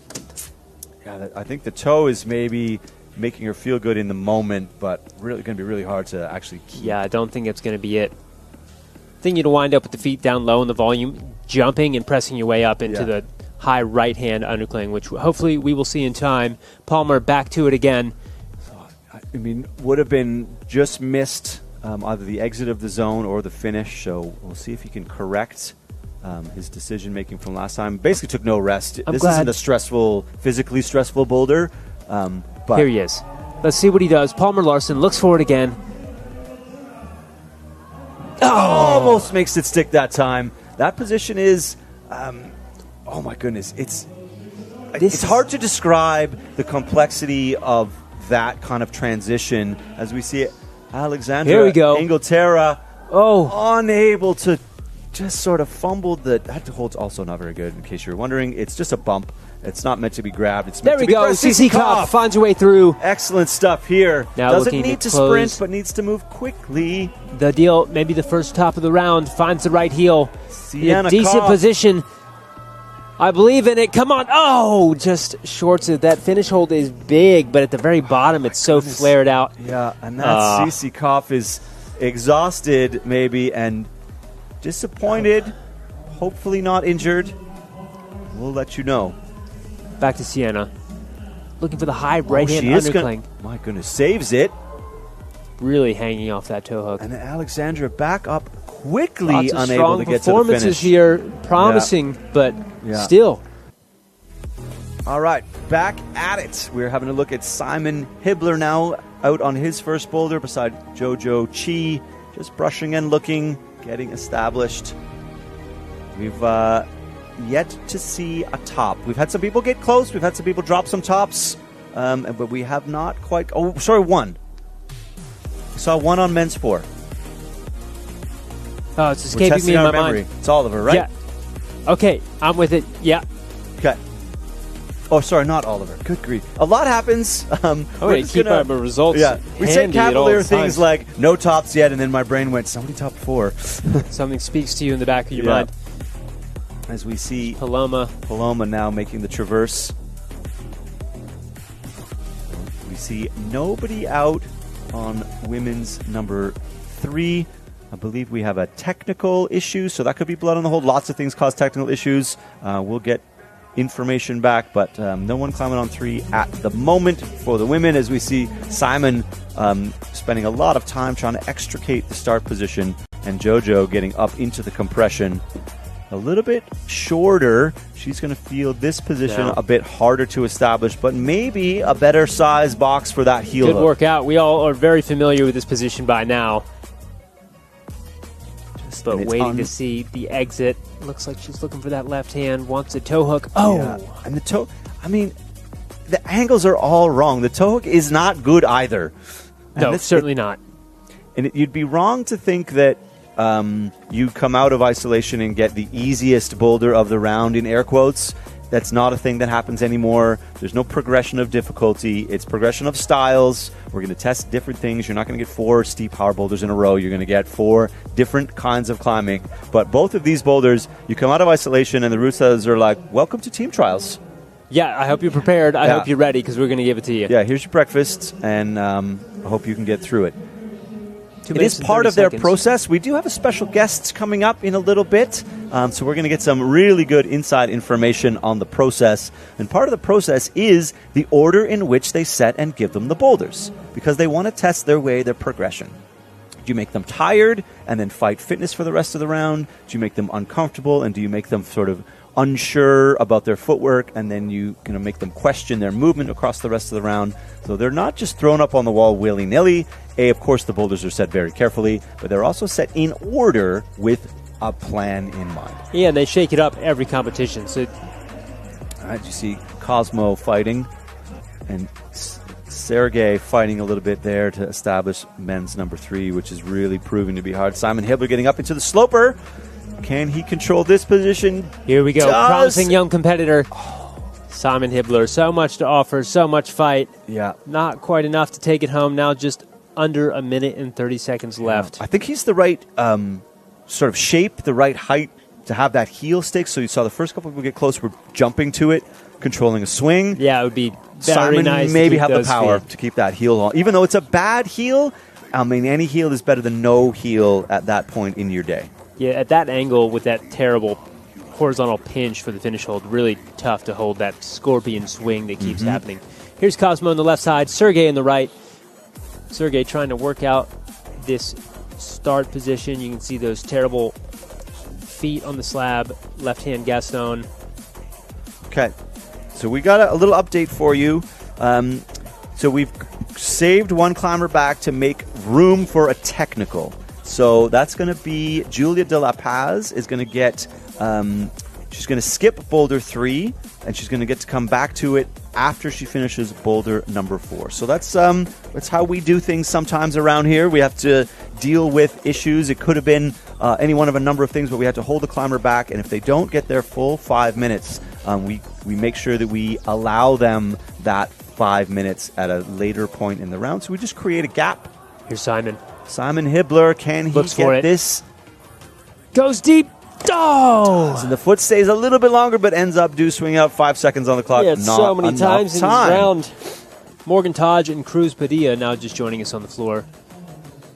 Yeah, I think the toe is maybe making her feel good in the moment, but really going to be really hard to actually keep. Yeah, I don't think it's going to be it. I think you'd wind up with the feet down low in the volume, jumping and pressing your way up into the high right-hand undercling, which hopefully we will see in time. Palmer back to it again. I mean, would have been just missed either the exit of the zone or the finish, so we'll see if he can correct his decision-making from last time. Basically took no rest. This isn't a physically stressful boulder. But here he is. Let's see what he does. Palmer Larson looks for it again. Almost makes it stick that time. That position is... oh my goodness, it's hard to describe the complexity of that kind of transition as we see it. Alexandra Here we go. Inglaterra unable to just sort of fumbled that hold's also not very good, in case you're wondering. It's just a bump. It's not meant to be grabbed. It's meant there to be we go. Cece Kopp finds her way through. Excellent stuff here. Now doesn't need to sprint, but needs to move quickly. The deal, maybe the first top of the round, finds the right heel. Sienna decent Kopp. Position. I believe in it. Come on. Oh, just shorts it. That finish hold is big, but at the very bottom, it's so flared out. Yeah, and that Cece Kopp is exhausted, maybe, and disappointed. Hopefully not injured. We'll let you know. Back to Sienna. Looking for the high right-hand undercling. My goodness, saves it. really hanging off that toe hook. And then Alexandra back up quickly, Lots of unable strong to get to the performances finish. here, promising, but still. All right, back at it. We're having a look at Simon Hibbler now, out on his first boulder beside Jojo Chi, just brushing and looking, getting established. We've yet to see a top. We've had some people get close. We've had some people drop some tops, but we have not quite. Oh, sorry, one. We saw one on men's 4. Oh, it's escaping me in my mind. It's Oliver, right? Yeah. Okay, I'm with it. Yeah. Okay. Oh, sorry, not Oliver. Good grief. A lot happens. We're keep our results. Yeah. We said handy at all cavalier things times. like no tops yet, and then my brain went, somebody top 4. Something speaks to you in the back of your mind. As we see Paloma now making the traverse. We see nobody out on women's number 3. I believe we have a technical issue, so that could be blood on the hold. Lots of things cause technical issues. We'll get information back, but no one climbing on 3 at the moment for the women, as we see Simon spending a lot of time trying to extricate the start position, and Jojo getting up into the compression. A little bit shorter. She's going to feel this position a bit harder to establish, but maybe a better size box for that heel Good hook. workout. We all are very familiar with this position by now. But waiting to see the exit. Looks like she's looking for that left hand. Wants a toe hook. Oh! Yeah. And the toe, I mean, the angles are all wrong. The toe hook is not good either. No, certainly not. And you'd be wrong to think that you come out of isolation and get the easiest boulder of the round, in air quotes. That's not a thing that happens anymore. There's no progression of difficulty. It's progression of styles. We're going to test different things. You're not going to get 4 steep power boulders in a row. You're going to get 4 different kinds of climbing. But both of these boulders, you come out of isolation and the route says are like, welcome to team trials. Yeah, I hope you're prepared. I hope you're ready, because we're going to give it to you. Yeah, here's your breakfast, and I hope you can get through it. 2 It minutes is and part 30 of their seconds. process. We do have a special guest coming up in a little bit, so we're going to get some really good inside information on the process. And part of the process is the order in which they set and give them the boulders, because they want to test their progression. Do you make them tired and then fight fitness for the rest of the round? Do you make them uncomfortable, and do you make them sort of unsure about their footwork, and then you kind of make them question their movement across the rest of the round? So they're not just thrown up on the wall willy-nilly. Of course, the boulders are set very carefully, but they're also set in order with a plan in mind. Yeah, and they shake it up every competition. So, all right, you see Cosmo fighting, and Sergey fighting a little bit there to establish men's number 3, which is really proving to be hard. Simon Hibbler getting up into the sloper. Can he control this position? Here we go. Promising young competitor. Simon Hibbler. So much to offer, so much fight. Yeah. Not quite enough to take it home. Now just under a minute and 30 seconds left. I think he's the right sort of shape, the right height to have that heel stick. So you saw the first couple people get close, were jumping to it, controlling a swing. Yeah, it would be very Simon nice maybe to have the power feet. to keep that heel on. Even though it's a bad heel, I mean, any heel is better than no heel at that point in your day. Yeah, at that angle with that terrible horizontal pinch for the finish hold, really tough to hold that scorpion swing that keeps happening. Here's Cosmo on the left side, Sergey on the right. Sergey trying to work out this start position. You can see those terrible feet on the slab, left-hand Gaston. Okay, so we got a little update for you. So we've saved one climber back to make room for a technical. So that's going to be Julia de la Paz is going to get, she's going to skip boulder 3, and she's going to get to come back to it after she finishes boulder number 4. So that's how we do things sometimes around here. We have to deal with issues. It could have been any one of a number of things, but we have to hold the climber back, and if they don't get their full 5 minutes, we make sure that we allow them that 5 minutes at a later point in the round. So we just create a gap. Here's Simon. Simon Hibbler, can he get this? Goes deep. Oh! And the foot stays a little bit longer, but ends up swing out 5 seconds on the clock. Yeah, not so many times in this time. round. Morgan Taj and Cruz Padilla now just joining us on the floor.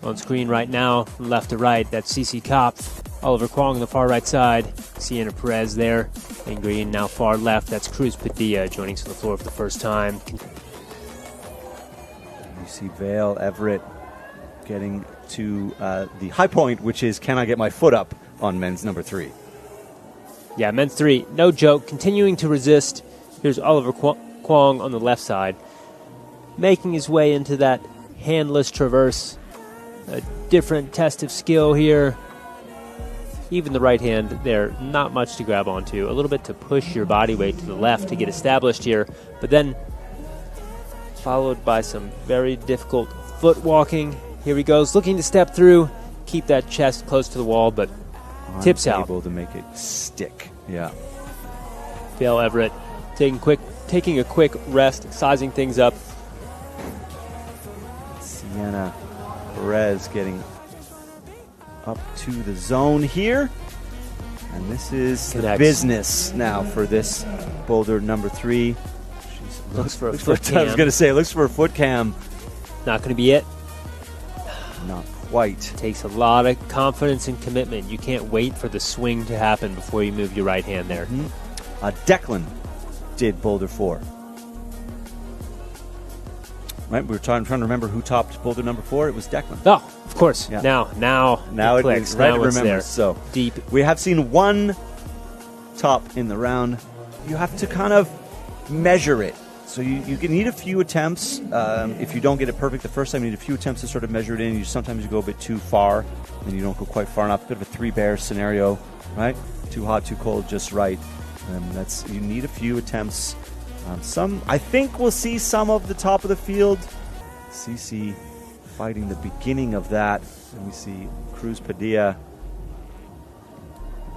On screen right now, from left to right, that's Cece Kopf, Oliver Kwong on the far right side, Sienna Perez there, and green now far left, that's Cruz Padilla joining us on the floor for the first time. You see Vale Everett getting to the high point, which is, can I get my foot up on men's number 3? Yeah, men's 3, no joke. Continuing to resist. Here's Oliver Kwong on the left side, making his way into that handless traverse. A different test of skill here. Even the right hand there, not much to grab onto. A little bit to push your body weight to the left to get established here, but then followed by some very difficult foot walking. Here he goes, looking to step through, keep that chest close to the wall, but tips out. Able to make it stick. Yeah. Dale Everett taking a quick rest, sizing things up. Sienna Perez getting up to the zone here. And this is the business now for this boulder number 3. Looks for a foot cam. I was going to say, looks for a foot cam. Not going to be it. Not quite. Takes a lot of confidence and commitment. You can't wait for the swing to happen before you move your right hand there. Declan did boulder 4. Right, we were trying to remember who topped boulder number 4. It was Declan. Oh, of course. Yeah. Now it clicks. Right, now it's there. So Deep. We have seen one top in the round. You have to kind of measure it. So you need a few attempts. If you don't get it perfect the first time, you need a few attempts to sort of measure it in. Sometimes you go a bit too far, and you don't go quite far enough. A bit of a 3 bear scenario, right? Too hot, too cold, just right. You need a few attempts. I think we'll see some of the top of the field. CC fighting the beginning of that. And we see Cruz Padilla.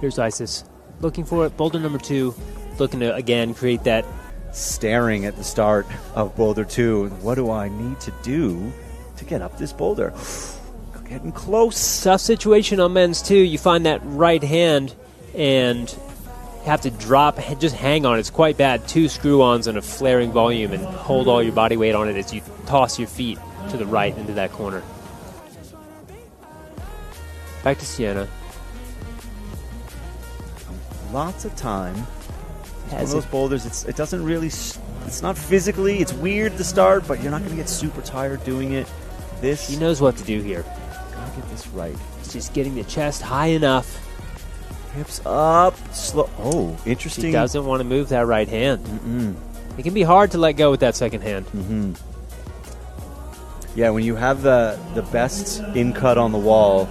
Here's Isis. Looking for it. Boulder number 2. Looking to, again, create that. Staring at the start of boulder 2. What do I need to do to get up this boulder? Getting close. Tough situation on men's 2. You find that right hand and have to drop, just hang on. It's quite bad. 2 screw-ons and a flaring volume, and hold all your body weight on it as you toss your feet to the right into that corner. Back to Sienna. Lots of time. It's one of those boulders, it doesn't really, it's not physically, it's weird to start, but you're not going to get super tired doing it. He knows what to do here. Gotta get this right. It's just getting the chest high enough. Hips up, slow. Oh, interesting. He doesn't want to move that right hand. It can be hard to let go with that second hand. Yeah, when you have the best in-cut on the wall,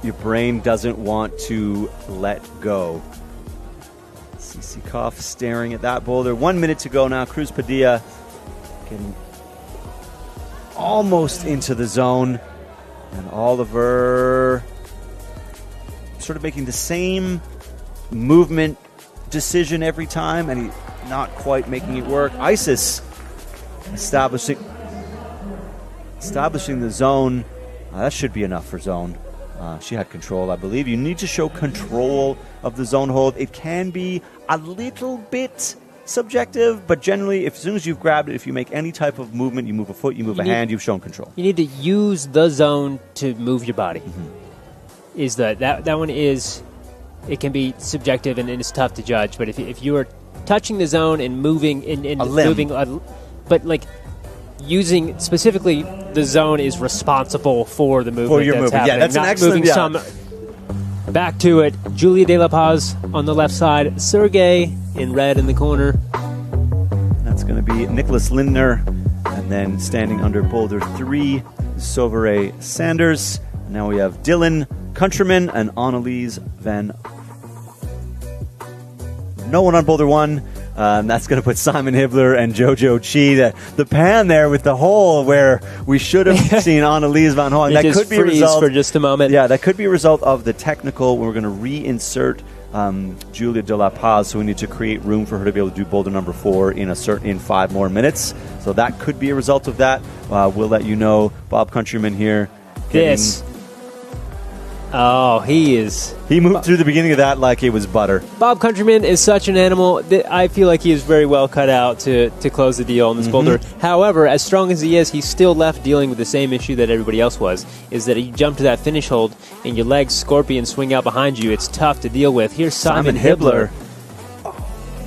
your brain doesn't want to let go. CC Koff staring at that boulder. 1 minute to go now. Cruz Padilla getting almost into the zone. And Oliver sort of making the same movement decision every time, and he's not quite making it work. Isis establishing the zone. That should be enough for zone. She had control, I believe. You need to show control of the zone hold. It can be a little bit subjective, but generally, as soon as you've grabbed it, if you make any type of movement, you move a foot, you move a hand, you've shown control. You need to use the zone to move your body. Is that one is, it can be subjective and it's tough to judge, but if you are touching the zone and moving but like using specifically the zone is responsible for the movement. For your that's movement, happening, that's not an excellent. Moving some back to it. Julia De La Paz on the left side. Sergey in red in the corner. That's going to be Nicholas Lindner, and then standing under boulder 3, Sauvere Sanders. Now we have Dylan Countryman and Annalise Van. No one on boulder 1. That's going to put Simon Hibbler and Jojo Chi. The pan there with the hole where we should have seen Annalise Van Hoing. That could be a result for just a moment. Yeah, that could be a result of the technical. We're going to reinsert Julia De La Paz, so we need to create room for her to be able to do boulder number 4 in 5 more minutes. So that could be a result of that. We'll let you know. Bob Countryman here. He moved through the beginning of that like it was butter. Bob Countryman is such an animal that I feel like he is very well cut out to close the deal on this boulder. However, as strong as he is, he's still left dealing with the same issue that everybody else was, is that you jump to that finish hold and your legs scorpion swing out behind you. It's tough to deal with. Here's Simon Hibbler. Oh,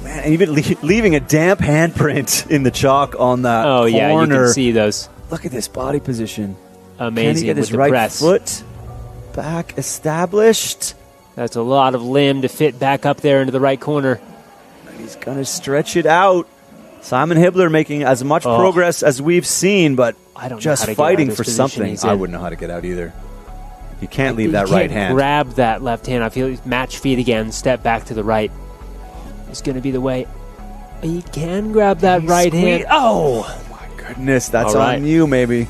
man, and even leaving a damp handprint in the chalk on that corner. Yeah, you can see those. Look at this body position. amazing Can he get with his the right press. foot back established? That's a lot of limb to fit back up there into the right corner. And he's going to stretch it out. Simon Hibbler making as much progress as we've seen, but I don't know just how to fighting get out for of this position something. he's in. I wouldn't know how to get out either. You can't leave that He right can't hand. grab that left hand. I feel he's match feet again. Step back to the right. It's going to be the way. He can grab that right hand. Oh! My goodness, that's All right. on you, maybe.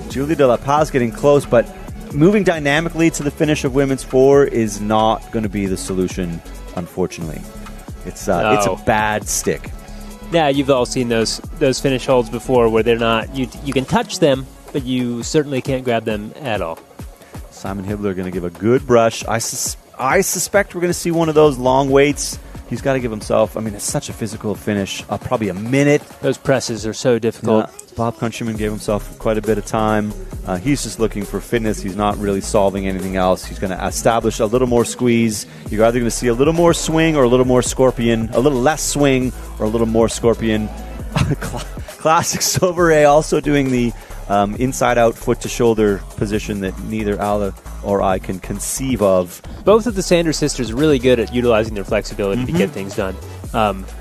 Julie De La Paz getting close, but moving dynamically to the finish of women's 4 is not going to be the solution, unfortunately. It's a bad stick. Yeah, you've all seen those finish holds before where they're not. You can touch them, but you certainly can't grab them at all. Simon Hibbler going to give a good brush. I suspect we're going to see one of those long weights. He's got to give himself, it's such a physical finish, probably a minute. Those presses are so difficult. Yeah. Bob Countryman gave himself quite a bit of time. He's just looking for fitness. He's not really solving anything else. He's going to establish a little more squeeze. You're either going to see a little more swing or a little more scorpion, a little less swing or a little more scorpion. Classic Silver also doing the inside-out foot-to-shoulder position that neither Ala or I can conceive of. Both of the Sanders sisters are really good at utilizing their flexibility to get things done.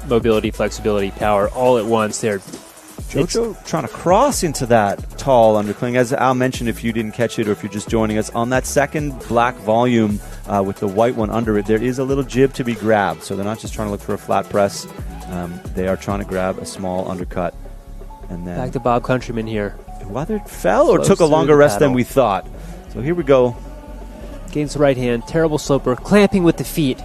Mobility, flexibility, power, all at once. Jojo trying to cross into that tall undercling. As Al mentioned, if you didn't catch it or if you're just joining us, on that second black volume with the white one under it, there is a little jib to be grabbed. So they're not just trying to look for a flat press. They are trying to grab a small undercut. And then Back to Bob Countryman here. whether it fell or Flows took a through longer the rest than paddle. we thought. So here we go. Gains the right hand. Terrible sloper. Clamping with the feet.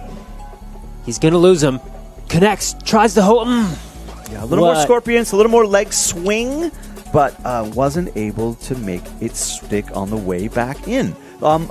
He's going to lose him. Connects. Tries to hold. Yeah, a little more scorpions, a little more leg swing, but wasn't able to make it stick on the way back in.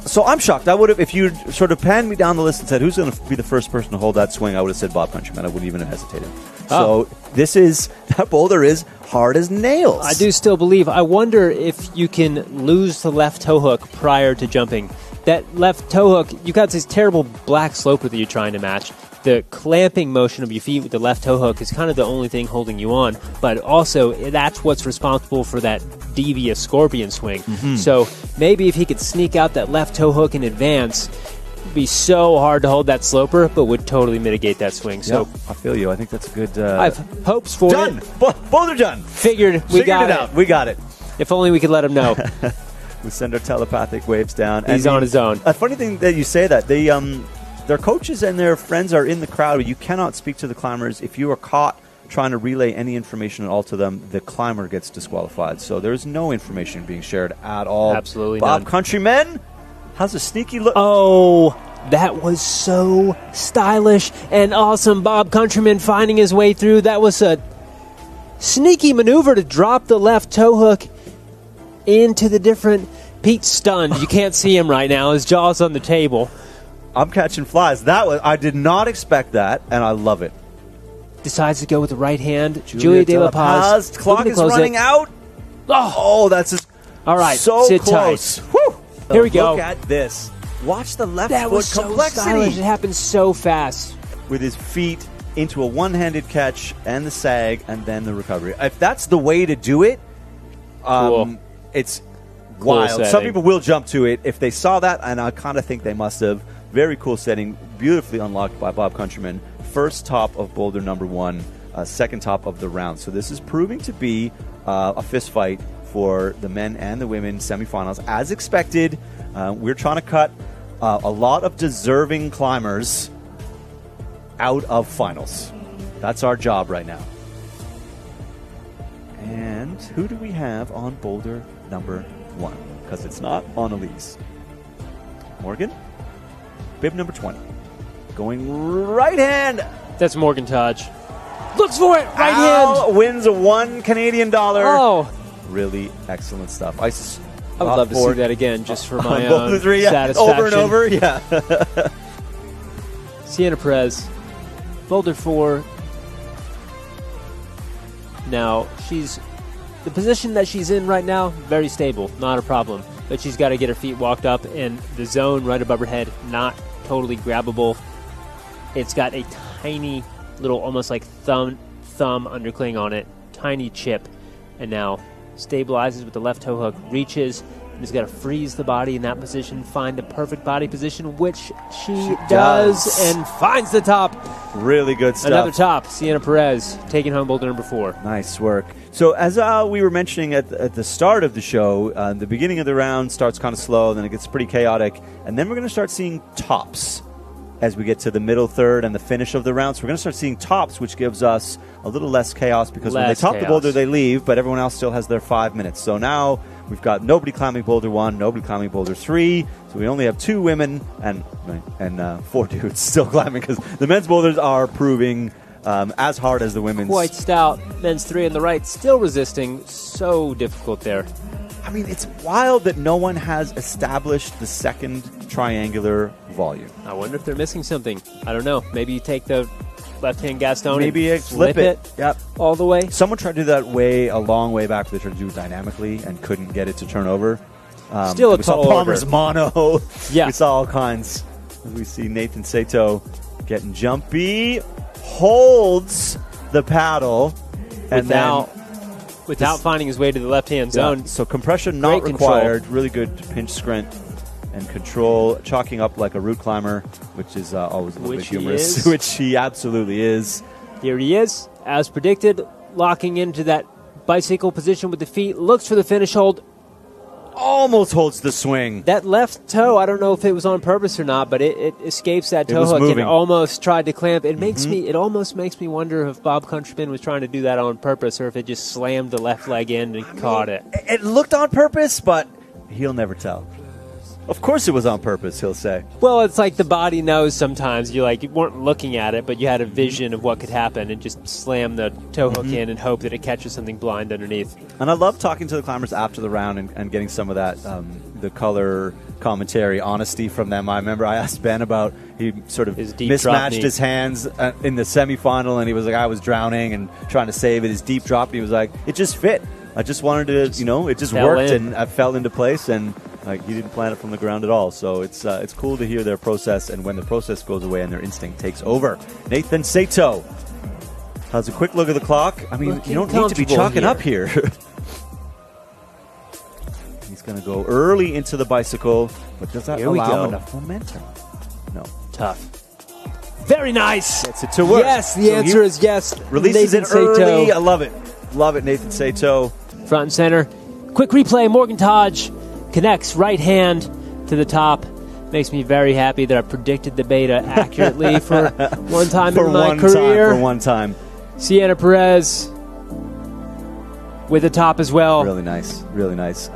So I'm shocked. I would have, if you sort of panned me down the list and said, who's going to be the first person to hold that swing, I would have said Bob Countryman. I wouldn't even have hesitated. So that boulder is hard as nails. I do still believe. I wonder if you can lose the left toe hook prior to jumping. That left toe hook, you've got this terrible black sloper that you're trying to match. The clamping motion of your feet with the left toe hook is kind of the only thing holding you on, but also that's what's responsible for that devious scorpion swing. So maybe if he could sneak out that left toe hook in advance, it'd be so hard to hold that sloper, but would totally mitigate that swing. So I feel you. I think that's a good... I have hopes for done. it. Boulder done. Figured we got it out. We got it. If only we could let him know. We send our telepathic waves down. He's on his own. A funny thing that you say that. Their coaches and their friends are in the crowd, but you cannot speak to the climbers. If you are caught trying to relay any information at all to them, the climber gets disqualified. So there's no information being shared at all. Absolutely Bob none. Countryman has a sneaky look. Oh, that was so stylish and awesome. Bob Countryman finding his way through. That was a sneaky maneuver to drop the left toe hook into the different... Pete's stunned. You can't see him right now. His jaw's on the table. I'm catching flies. I did not expect that, and I love it. Decides to go with the right hand. Julia De La Paz. Clock is running out. Oh, that's all right. So sit close. Tight. Whew. Here we go. Look at this. Watch the left That foot was so complexity. stylish. It happened so fast. With his feet into a one-handed catch and the sag and then the recovery. If that's the way to do it, Cool. It's Cool wild. setting. Some people will jump to it if they saw that, and I kind of think they must have. Very cool setting, beautifully unlocked by Bob Countryman. First top of Boulder number 1, second top of the round. So this is proving to be a fist fight for the men and the women semifinals. As expected, we're trying to cut a lot of deserving climbers out of finals. That's our job right now. And who do we have on Boulder number 1? Because it's not on Elise. Morgan? Bib number 20. Going right hand. That's Morgan Taj. Looks for it. Right Al hand. wins a $1 Canadian. Oh. Really excellent stuff. I would love to see that again just for my Boulder own 3, satisfaction. over and over, yeah. Sienna Perez. Boulder 4. Now, the position that she's in right now, very stable, not a problem. But she's got to get her feet walked up, and the zone right above her head, not totally grabbable. It's got a tiny little, almost like thumb undercling on it, tiny chip, and now stabilizes with the left toe hook, reaches, You just got to freeze the body in that position, find the perfect body position, which she does, and finds the top. Really good stuff. Another top. Sienna Perez taking home boulder number 4. Nice work. So as we were mentioning at the start of the show, the beginning of the round starts kind of slow, then it gets pretty chaotic, and then we're going to start seeing tops as we get to the middle third and the finish of the round. So we're going to start seeing tops, which gives us a little less chaos because when they top the boulder, they leave, but everyone else still has their 5 minutes. So now we've got nobody climbing boulder 1, nobody climbing boulder 3. So we only have 2 women and 4 dudes still climbing because the men's boulders are proving as hard as the women's. Quite stout. Men's 3 on the right, still resisting. So difficult there. I mean, it's wild that no one has established the second triangular volume. I wonder if they're missing something. I don't know. Maybe you take the left-hand Gaston maybe and flip it. Yep. All the way. Someone tried to do that a long way back. They tried to do it dynamically and couldn't get it to turn over. Still a we saw tall Palmer's mono. Yeah. We saw all kinds. We see Nathan Sato getting jumpy, holds the paddle, and without finding his way to the left-hand zone. So compression not required. Really good pinch scrent and control, chalking up like a route climber, which is always a little bit humorous. Which he absolutely is. Here he is, as predicted, locking into that bicycle position with the feet, looks for the finish hold. Almost holds the swing. That left toe, I don't know if it was on purpose or not, but it escapes that toe hook and almost tried to clamp. It almost makes me wonder if Bob Countryman was trying to do that on purpose or if it just slammed the left leg in and caught it. It looked on purpose, but he'll never tell. Of course it was on purpose, he'll say. Well, it's like the body knows sometimes. You weren't looking at it, but you had a vision of what could happen and just slam the toe hook in and hope that it catches something blind underneath. And I love talking to the climbers after the round and getting some of that, the color commentary, honesty from them. I remember I asked Ben about, he sort of mismatched his hands in the semifinal, and he was like, I was drowning and trying to save it. His deep drop, and he was like, it just fit. I just wanted to, it just worked, and I fell into place, and he didn't plan it from the ground at all. So it's cool to hear their process, and when the process goes away and their instinct takes over. Nathan Sato has a quick look at the clock. I mean, you don't need to be chalking up here. He's going to go early into the bicycle, but does that allow enough momentum? No. Tough. Very nice. Gets it to work. Yes, the answer is yes. Releases it early. I love it. Love it, Nathan Sato. Front and center. Quick replay. Morgan Taj connects right hand to the top. Makes me very happy that I predicted the beta accurately for one time in my career. For one time. Sienna Perez with the top as well. Really nice. Really nice.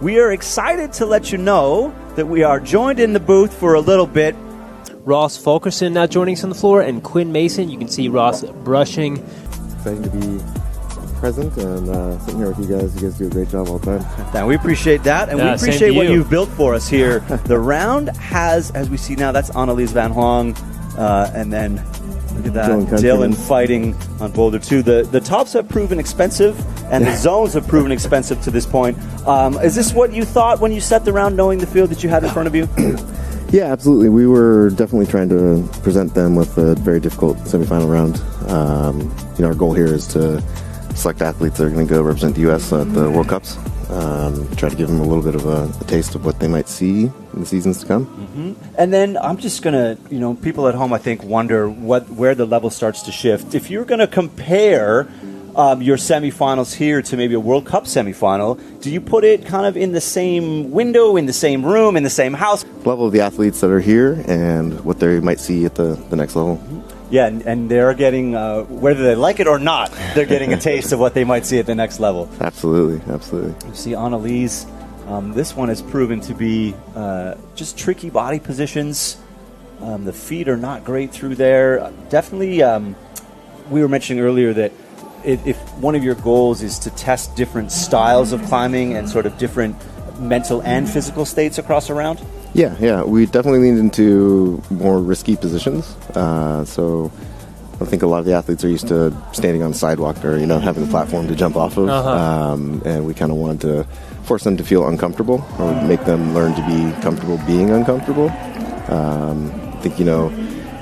We are excited to let you know that we are joined in the booth for a little bit. Ross Fulkerson now joining us on the floor, and Quinn Mason. You can see Ross brushing. Exciting to be present and sitting here with you guys. You guys do a great job all the time. And we appreciate that, and we appreciate what you've built for us here. The round has, as we see now, that's Annalise Van Hong, and then look at that, Dylan fighting on Boulder 2. The tops have proven expensive, and the zones have proven expensive to this point. Is this what you thought when you set the round, knowing the field that you had in front of you? Yeah, absolutely. We were definitely trying to present them with a very difficult semifinal round. Our goal here is to select athletes that are going to go represent the U.S. at the World Cups. Try to give them a little bit of a taste of what they might see in the seasons to come. Mm-hmm. And then I'm just going to, people at home, I think, wonder where the level starts to shift. If you're going to compare your semifinals here to maybe a World Cup semifinal, do you put it kind of in the same window, in the same room, in the same house? Level of the athletes that are here and what they might see at the next level. Yeah, and they're getting, whether they like it or not, they're getting a taste of what they might see at the next level. Absolutely, absolutely. You see Annalise, this one has proven to be just tricky body positions. The feet are not great through there. Definitely, we were mentioning earlier that if one of your goals is to test different styles of climbing and sort of different mental and physical states across a round? Yeah. We definitely leaned into more risky positions. So I think a lot of the athletes are used to standing on the sidewalk or, having the platform to jump off of. And we kind of wanted to force them to feel uncomfortable or make them learn to be comfortable being uncomfortable. I think,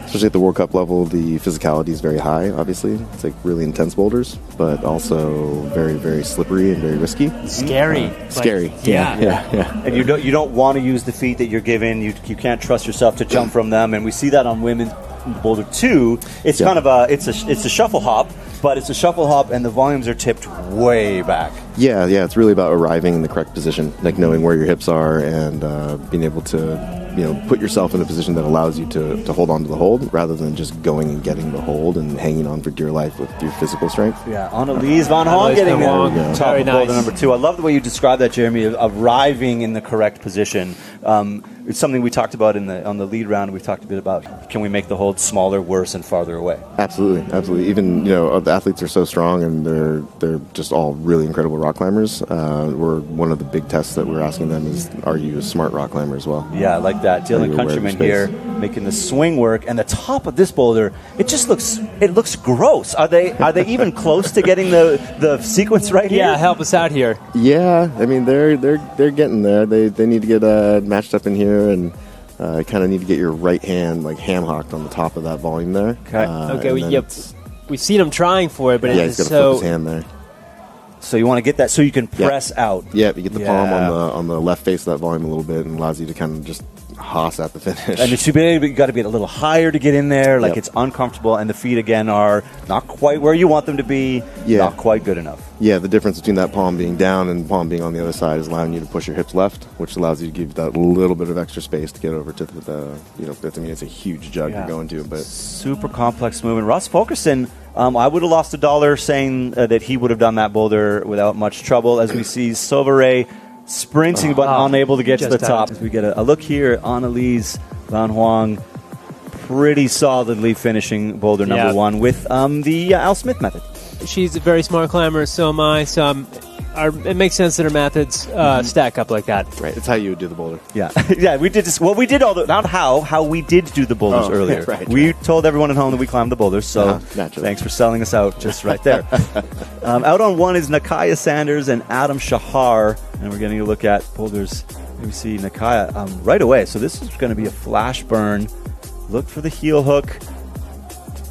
especially at the World Cup level, the physicality is very high, obviously. It's like really intense boulders, but also very, very slippery and very risky. Scary. Scary. Yeah. And you don't want to use the feet that you're given. You can't trust yourself to jump from them. And we see that on women in Boulder 2. It's kind of it's a shuffle hop, but it's a shuffle hop and the volumes are tipped way back. Yeah, it's really about arriving in the correct position, like knowing where your hips are and being able to put yourself in a position that allows you to hold on to the hold rather than just going and getting the hold and hanging on for dear life with your physical strength. Yeah, Annalise Van Hong getting top of Boulder number 2. I love the way you describe that, Jeremy, of arriving in the correct position. It's something we talked about on the lead round. We've talked a bit about, can we make the hold smaller, worse, and farther away? Absolutely. Even the athletes are so strong and they're just all really incredible rock climbers. One of the big tests that we're asking them is, are you a smart rock climber as well? Yeah, I like that. Dylan Countryman here making the swing work, and the top of this boulder, it looks gross. Are they even close to getting the sequence right here? Yeah, help us out here. Yeah, I mean they're getting there. They need to get matched up in here, and kind of need to get your right hand like ham-hocked on the top of that volume there. Okay. We've seen him trying for it, but he's got to flip his hand there. So you want to get that so you can press out. Yeah, you get the palm on the left face of that volume a little bit, and allows you to kind of just hoss at the finish. And you got to be a little higher to get in there. Like it's uncomfortable, and the feet again are not quite where you want them to be. Not quite good enough. Yeah, the difference between that palm being down and palm being on the other side is allowing you to push your hips left, which allows you to give that little bit of extra space to get over to the it's a huge jug you're going to, but super complex movement. Ross Fulkerson, I would have lost $1 saying that he would have done that boulder without much trouble, as we see Sauvare sprinting but unable to get to the top. As we get a look here, Annalise Van Huang pretty solidly finishing boulder number 1 with the Al Smith method. She's a very smart climber, so am I. So it makes sense that her methods stack up like that. Right, it's how you would do the boulder. Yeah, we did this. Well, we did not how we did do the boulders earlier. Right. We told everyone at home that we climbed the boulders, so thanks for selling us out just right there. Out on 1 is Nakaya Sanders and Adam Shahar, and we're getting a look at boulders. We see Nakaya right away, so this is going to be a flash burn. Look for the heel hook.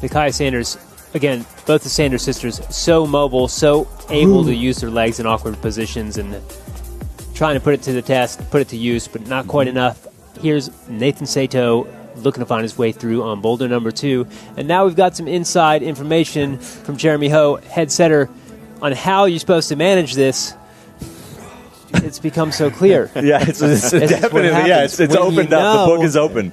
Nakaya Sanders, again, both the Sanders sisters, so mobile, so able to use their legs in awkward positions and trying to put it to the test, put it to use, but not quite enough. Here's Nathan Sato looking to find his way through on boulder number 2. And now we've got some inside information from Jeremy Ho, head setter, on how you're supposed to manage this. It's become so clear. It's definitely, it's opened up. The book is open.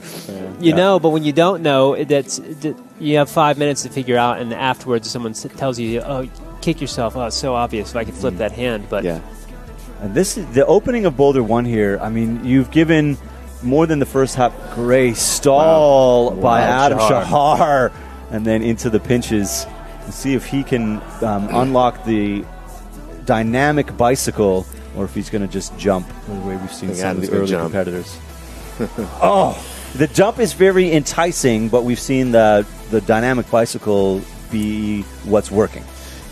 You know, but when you don't know, you have 5 minutes to figure out, and afterwards someone tells you, oh, kick yourself. Oh, it's so obvious if I could flip that hand. But and this is the opening of Boulder 1 here. I mean, you've given more than the first half. Great stall by Adam Shahar, and then into the pinches. Let's see if he can unlock the dynamic bicycle, or if he's going to just jump the way we've seen some of the early competitors. The jump is very enticing, but we've seen the dynamic bicycle be what's working.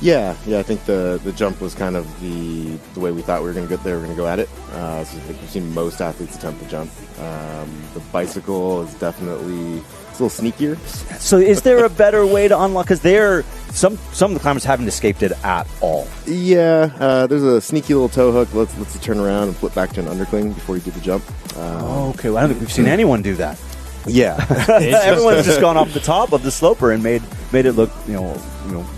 Yeah, I think the jump was kind of the way we thought we were going to get there. We're going to go at it. So I think we've seen most athletes attempt the jump. The bicycle is definitely a little sneakier. So is there a better way to unlock? Because some of the climbers haven't escaped it at all. Yeah, there's a sneaky little toe hook. Let's you turn around and flip back to an undercling before you do the jump. Okay, well, I don't think we've seen anyone do that. Yeah, everyone's just gone off the top of the sloper and made it look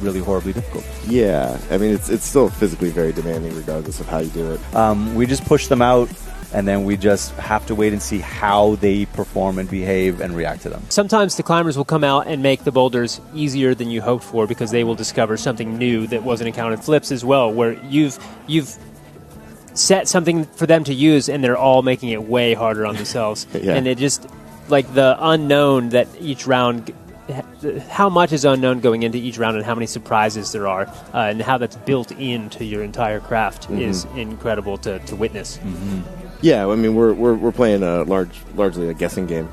really horribly difficult. Yeah, I mean it's still physically very demanding regardless of how you do it. We just push them out, and then we just have to wait and see how they perform and behave and react to them. Sometimes the climbers will come out and make the boulders easier than you hoped for because they will discover something new that wasn't encountered. Flips as well, where you've set something for them to use and they're all making it way harder on themselves. And it just, like the unknown that each round, how much is unknown going into each round and how many surprises there are, and how that's built into your entire craft is incredible to witness. Yeah, I mean we're playing a largely a guessing game.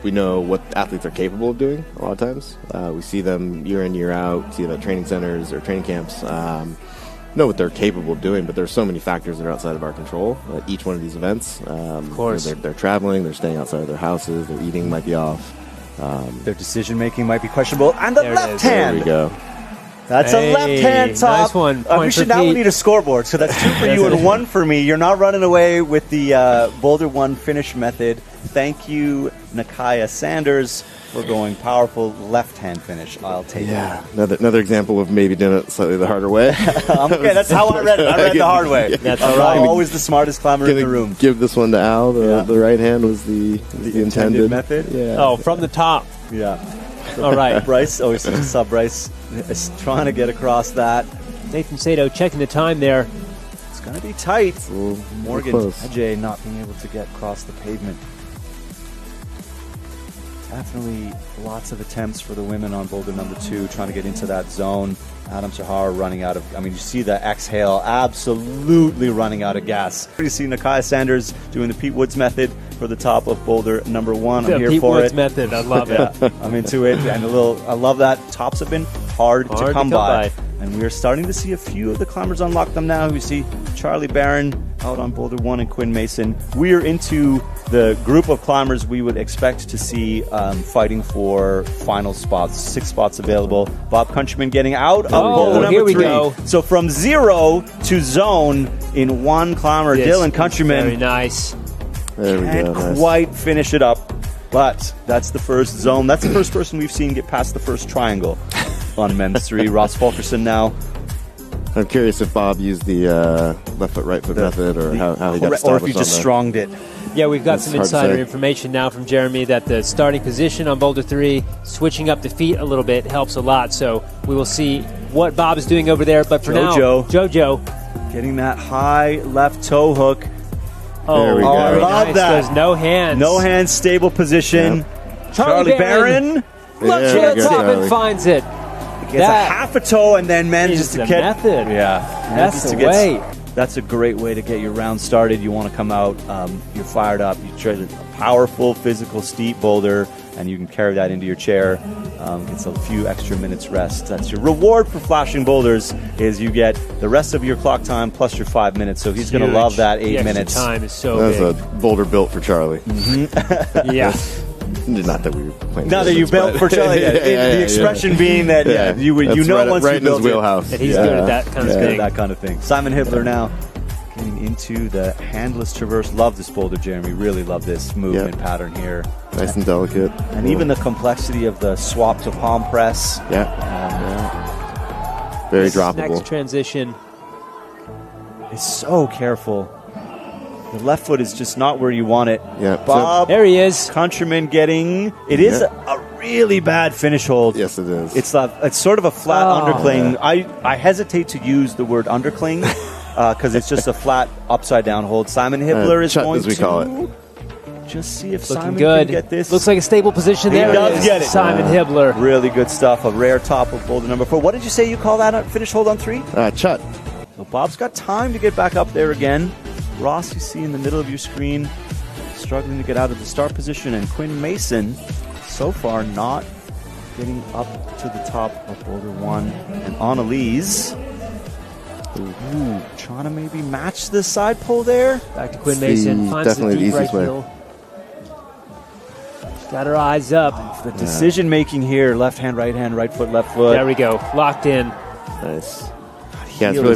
We know what athletes are capable of doing a lot of times. We see them year in, year out, see them at training centers or training camps, know what they're capable of doing, but there's so many factors that are outside of our control at each one of these events. Of course. They're traveling, they're staying outside of their houses, their eating might be off. Their decision-making might be questionable. And the There it left is. hand. There we go. That's Hey, a left-hand top. nice one. Point for Now we Pete. need a scoreboard. So that's 2 for you and 1 for me. You're not running away with the Boulder 1 finish method. Thank you, Nakaya Sanders, for going powerful left-hand finish. I'll take it. Another example of maybe doing it slightly the harder way. Okay, that's how I read it. I read the hard way. That's I'm right. always the smartest climber in the room. Give this one to Al. The right hand was the intended method? Yeah. Oh, from the top. Yeah. All right. Bryce, always saw Bryce is trying to get across that. Nathan Sato checking the time there. It's going to be tight. Morgan close. Ajay not being able to get across the pavement. Definitely lots of attempts for the women on Boulder number 2, trying to get into that zone. Adam Sahara running out of, you see the exhale, absolutely running out of gas. You see Nakaya Sanders doing the Pete Woods method for the top of Boulder number 1. I'm here Pete for Woods it. method. I love it. Yeah, I'm into it. And I love that. Tops have been hard to come by. And we are starting to see a few of the climbers unlock them now. We see Charlie Barron out on Boulder 1 and Quinn Mason. We are into the group of climbers we would expect to see fighting for final spots. 6 spots available. Bob Countryman getting out of Boulder number here we 3. go. So from 0 to zone in 1 climber, This Dylan is Countryman very nice. There we go. can't Nice. quite finish it up. But that's the first zone. That's the first person we've seen get past the first triangle on men's 3. Ross Fulkerson now. I'm curious if Bob used the left foot, right foot method, or how he got established or if he just on that. stronged it. Yeah, we've got That's some hard to insider say. information now from Jeremy that the starting position on Boulder 3, switching up the feet a little bit helps a lot. So we will see what Bob is doing over there. But for Jojo. now, Getting that high left toe hook. There we go. very Love nice. that. There's no hands. No hands, stable position. Charlie Barron Look There to we the go, top and Charlie. finds it. gets a half a toe and then manages is to the get method. Yeah, That's manages the to get- way. That's a great way to get your round started. You want to come out, you're fired up. You try a powerful, physical, steep boulder, and you can carry that into your chair. Gets a few extra minutes rest. That's your reward for flashing boulders. Is you get the rest of your clock time plus your 5 minutes. So he's going to Huge. love that The 8 extra minutes. time is so That was big. a boulder built for Charlie. Yeah. Not that we were playing. Now that you built for Charlie, the expression being that you would That's know right, once right you in his built it. wheelhouse. That he's good at that kind of He's good at thing. that kind of thing. Simon Hibbler now getting into the handless traverse. Love this boulder, Jeremy. Really love this movement pattern here. Nice and delicate. And even the complexity of the swap to palm press. Yeah. Very This droppable. Next transition. Is so careful. The left foot is just not where you want it. Yeah. Bob There he is. Countryman getting. It is a really bad finish hold. Yes, it is. It's sort of a flat undercling. I hesitate to use the word undercling because it's just a flat upside down hold. Simon Hibbler is chut, going as we to call it. just see if Looking Simon good. can get this. Looks like a stable position He there. does is. get it. Simon Hibbler. Really good stuff. A rare top of boulder number 4. What did you say you call that finish hold on 3? Chut. So Bob's got time to get back up there again. Ross, you see in the middle of your screen, struggling to get out of the start position. And Quinn Mason, so far, not getting up to the top of Boulder 1. And Annalise, trying to maybe match the side pull there. Back to Quinn It's Mason. the- Finds definitely the the deep right easiest way. heel. She's got her eyes up. The decision making here, left hand, right foot, left foot. There we go. Locked in. Nice. Yeah, it's really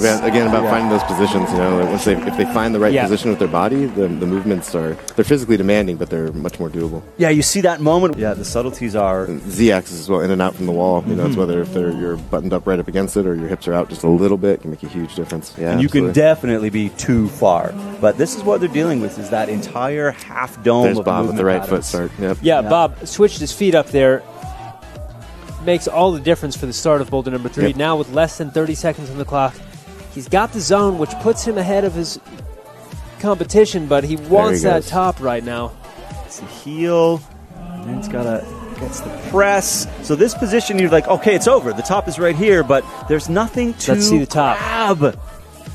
about finding those positions. You know, once if they find the right position with their body, the movements they're physically demanding, but they're much more doable. Yeah, you see that moment. Yeah, the subtleties are. Z-axis as well, in and out from the wall. You know, it's whether if you're buttoned up right up against it or your hips are out just a little bit can make a huge difference. Yeah, And you can absolutely. definitely be too far. But this is what they're dealing with, is that entire half dome There's of Bob with movement the right patterns. foot start. Yep. Yeah, Bob switched his feet up there. Makes all the difference for the start of boulder number 3. Yep. Now with less than 30 seconds on the clock. He's got the zone, which puts him ahead of his competition, but he wants that goes. top right now. It's a heel, and then it's gets the press. So this position, you're like, okay, it's over. The top is right here, but there's nothing to Let's see the top. grab.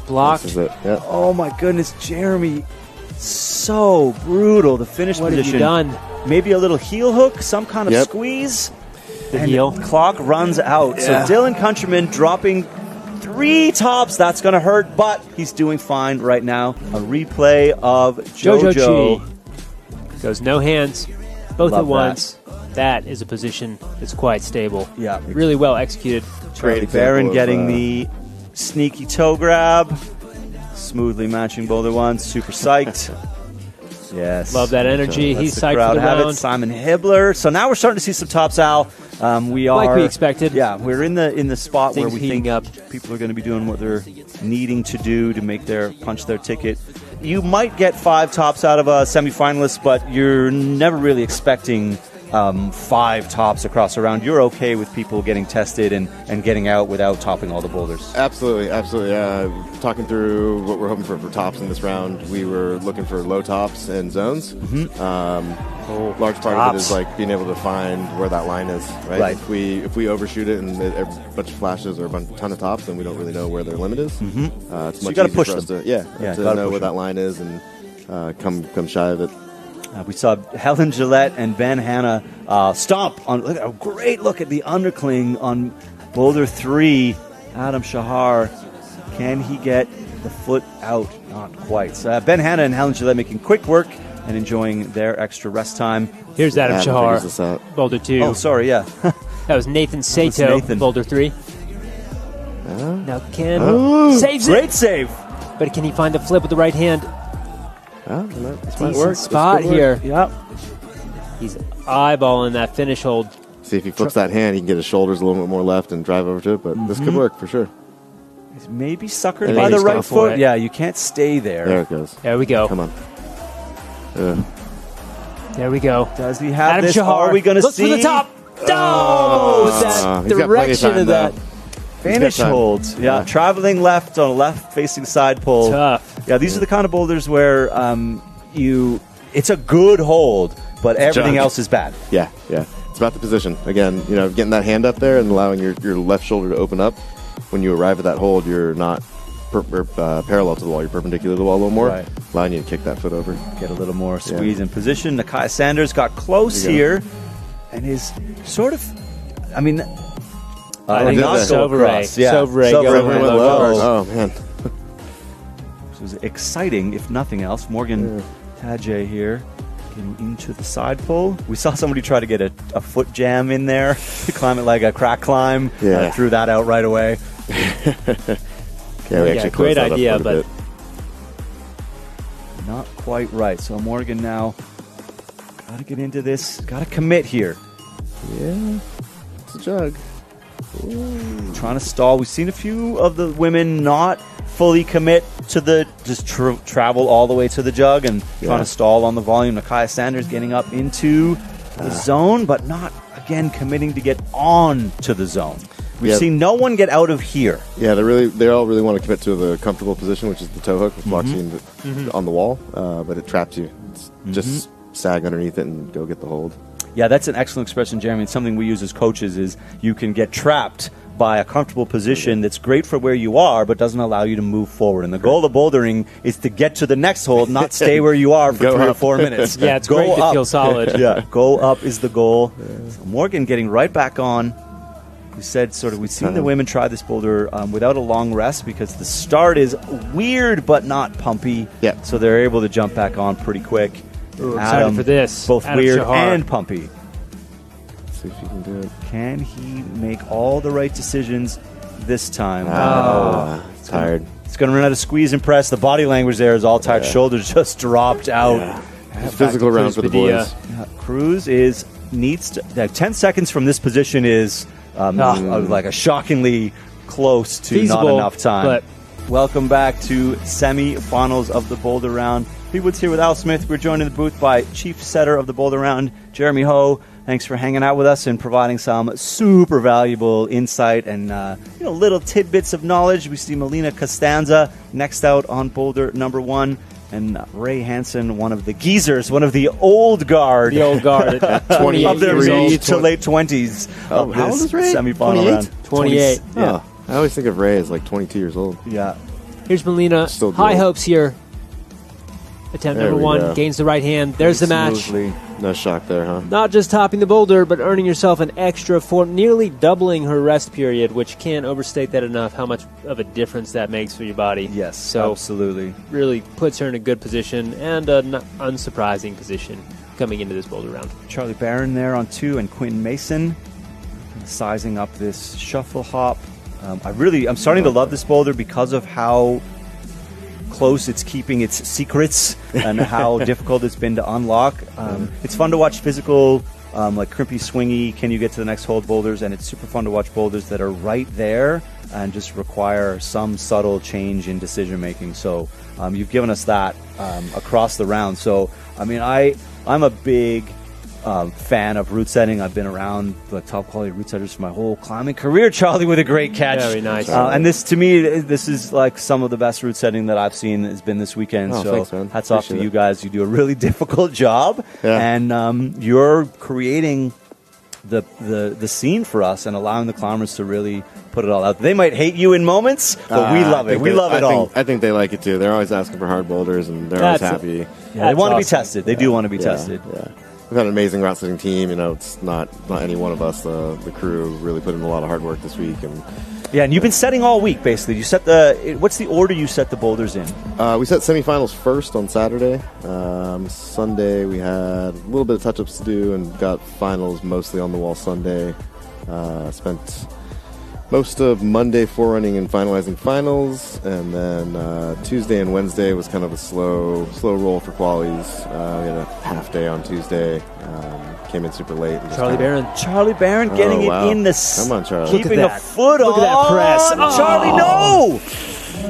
Blocked. This is it. Yep. Oh my goodness, Jeremy. So brutal. The finish What have position. you done? Maybe a little heel hook, some kind of Yep. squeeze. The and heel. the clock runs out. Yeah. So Dylan Countryman dropping 3 tops. That's going to hurt, but he's doing fine right now. A replay of Jojo JoJo. Chi goes no hands, both Love at once. that is a position that's quite stable. Yeah. Really well executed. Charlie Barron getting the sneaky toe grab. Smoothly matching Boulder 1. Super psyched. Yes. Love that energy. Lets He's the psyched crowd for the have round. it. Simon Hibbler. So now we're starting to see some tops, Al. We are, like we expected. Yeah, we're in the spot Things where we heating think up. people are going to be doing what they're needing to do to make punch their ticket. You might get 5 tops out of a semifinalist, but you're never really expecting 5 tops across a round. You're okay with people getting tested and getting out without topping all the boulders. Absolutely. Talking through what we're hoping for tops in this round, we were looking for low tops and zones. Large part of it is like being able to find where that line is. Right. If we overshoot it and a bunch of flashes or a ton of tops, then we don't really know where their limit is. It's much easier for us to know where that line is and come shy of it. We saw Helen Gillette and Ben Hanna stomp on. Look, a great look at the undercling on Boulder 3. Adam Shahar, can he get the foot out? Not quite. So Ben Hanna and Helen Gillette making quick work and enjoying their extra rest time. Here's Adam Shahar, Boulder 2. Oh, sorry, yeah. That was Nathan Sato, Boulder 3. Now Ken saves it. Great save. But can he find the flip with the right hand? Decent spot here. Yep. He's eyeballing that finish hold. See if he flips that hand, he can get his shoulders a little bit more left and drive over to it, but this could work for sure. He's maybe suckered by the right foot. Yeah, you can't stay there. There it goes. There we go. Come on. There we go. Does he have Adam this? Shahar Are we going to see? Look for the top. That direction of that. Finish holds. Yeah, traveling left on a left-facing side pull. Tough. Yeah, these are the kind of boulders where it's a good hold, but everything else is bad. Yeah. It's about the position. Again, getting that hand up there and allowing your left shoulder to open up. When you arrive at that hold, you're not parallel to the wall. You're perpendicular to the wall a little more, allowing you to kick that foot over. Get a little more squeeze in position. Nakai Sanders got close here and is sort of, I think Sauvray going low. Oh, man. This was exciting, if nothing else. Morgan Tajay here getting into the side pull. We saw somebody try to get a foot jam in there, climb it like a crack climb. Threw that out right away. We actually great idea, but not quite right. So Morgan now got to get into this, got to commit here. Yeah, it's a jug. Ooh. Trying to stall. We've seen a few of the women not fully commit to just travel all the way to the jug and trying to stall on the volume. Nakai Sanders getting up into the zone, but not, again, committing to get on to the zone. We've seen no one get out of here. Yeah, they all really want to commit to the comfortable position, which is the toe hook, with boxing on the wall, but it traps you. It's just sag underneath it and go get the hold. Yeah, that's an excellent expression, Jeremy. It's something we use as coaches is you can get trapped by a comfortable position that's great for where you are, but doesn't allow you to move forward. And the goal of bouldering is to get to the next hold, not stay where you are for 3 or 4 minutes. Yeah, it's great to feel solid. Go up is the goal. So Morgan getting right back on. We said we've seen the women try this boulder without a long rest because the start is weird but not pumpy. Yeah. So they're able to jump back on pretty quick. Ooh, excited for this. Both Adam weird Shahar. and pumpy. Let's see if he can do it. Can he make all the right decisions this time? Tired. It's going to run out of squeeze and press. The body language there is all tight. Shoulders just dropped out. It's a physical round for the boys. Cruz needs to. 10 seconds from this position is like a shockingly close to feasible, not enough time. But welcome back to semi-finals of the Boulder Round. Pete Woods here with Al Smith. We're joined in the booth by Chief Setter of the Boulder Round, Jeremy Ho. Thanks for hanging out with us and providing some super valuable insight and little tidbits of knowledge. We see Melina Costanza next out on Boulder number 1. And Ray Hansen, one of the geezers, one of the old guard. The old guard at 28 of their years old. mid to late 20s. Oh, how old is Ray? Semi-final round. 28. Yeah. I always think of Ray as like 22 years old. Yeah. Here's Melina. Still High good. hopes here. Attempt There number we 1. go. Gains the right hand. There's the match. Smoothly. No shock there, huh? Not just topping the boulder, but earning yourself an extra 4, nearly doubling her rest period, which can't overstate that enough, how much of a difference that makes for your body. Yes, so absolutely. Really puts her in a good position and an unsurprising position. coming into this boulder round. Charlie Barron there on 2, and Quentin Mason sizing up this shuffle hop. I'm starting to love this boulder because of how close it's keeping its secrets and how difficult it's been to unlock. It's fun to watch physical, like crimpy, swingy, can you get to the next hole boulders, and it's super fun to watch boulders that are right there and just require some subtle change in decision making. So you've given us that across the round. So I'm a big fan of route setting. I've been around the top quality route setters for my whole climbing career. Charlie with a great catch. Very nice. And this, to me, this is like some of the best route setting that I've seen has been this weekend. Oh, so thanks, man. hats off to Appreciate you it. guys. You do a really difficult job, and you're creating the scene for us and allowing the climbers to really put it all out. They might hate you in moments, but we love it. We love it all. I think they like it too. They're always asking for hard boulders, and they're always happy. They want to be tested. They do want to be tested. Yeah. We've had an amazing route setting team. It's not any one of us. The crew really put in a lot of hard work this week, and you've been setting all week basically. You set what's the order you set the boulders in? We set semifinals first on Saturday. Sunday we had a little bit of touch-ups to do, and got finals mostly on the wall Sunday. Spent most of Monday forerunning and finalizing finals, and then Tuesday and Wednesday was kind of a slow roll for qualies. We had a half day on Tuesday. Came in super late. Charlie Barron getting it in the... Come on, Charlie. Keeping a foot on. Look at that press. Oh. Charlie, no!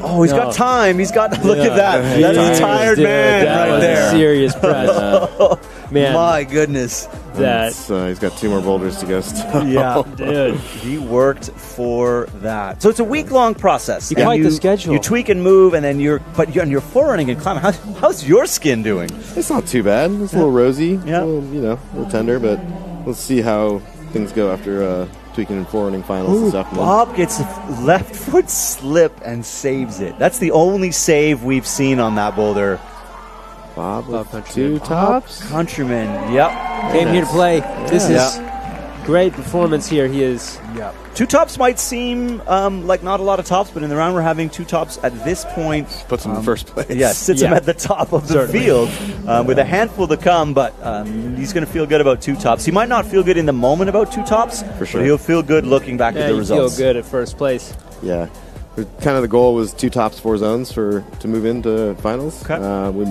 Oh, he's got time. He's got... Look at that. That's a tired man right there. Serious press. Man. My goodness. He's got 2 more boulders to go still. Yeah, dude. He worked for that. So it's a week-long process. Quite the schedule. You tweak and move, and then you're forerunning and climbing. How's your skin doing? It's not too bad. It's a little rosy. Yeah. A little tender, but let's see how things go after tweaking and forerunning finals this afternoon. Bob gets a left foot slip and saves it. That's the only save we've seen on that boulder. Bob with 2 tops. Countryman, yep. Came here to play. This is great performance here. He is. Yep. 2 tops might seem like not a lot of tops, but in the round we're having 2 tops at this point. Puts him in first place. Yeah, sits him at the top of the field with a handful to come, but he's going to feel good about 2 tops. He might not feel good in the moment about 2 tops, for sure. But he'll feel good looking back at the results. Feel good at first place. Yeah. Kind of the goal was 2 tops, 4 zones to move into finals. Okay. We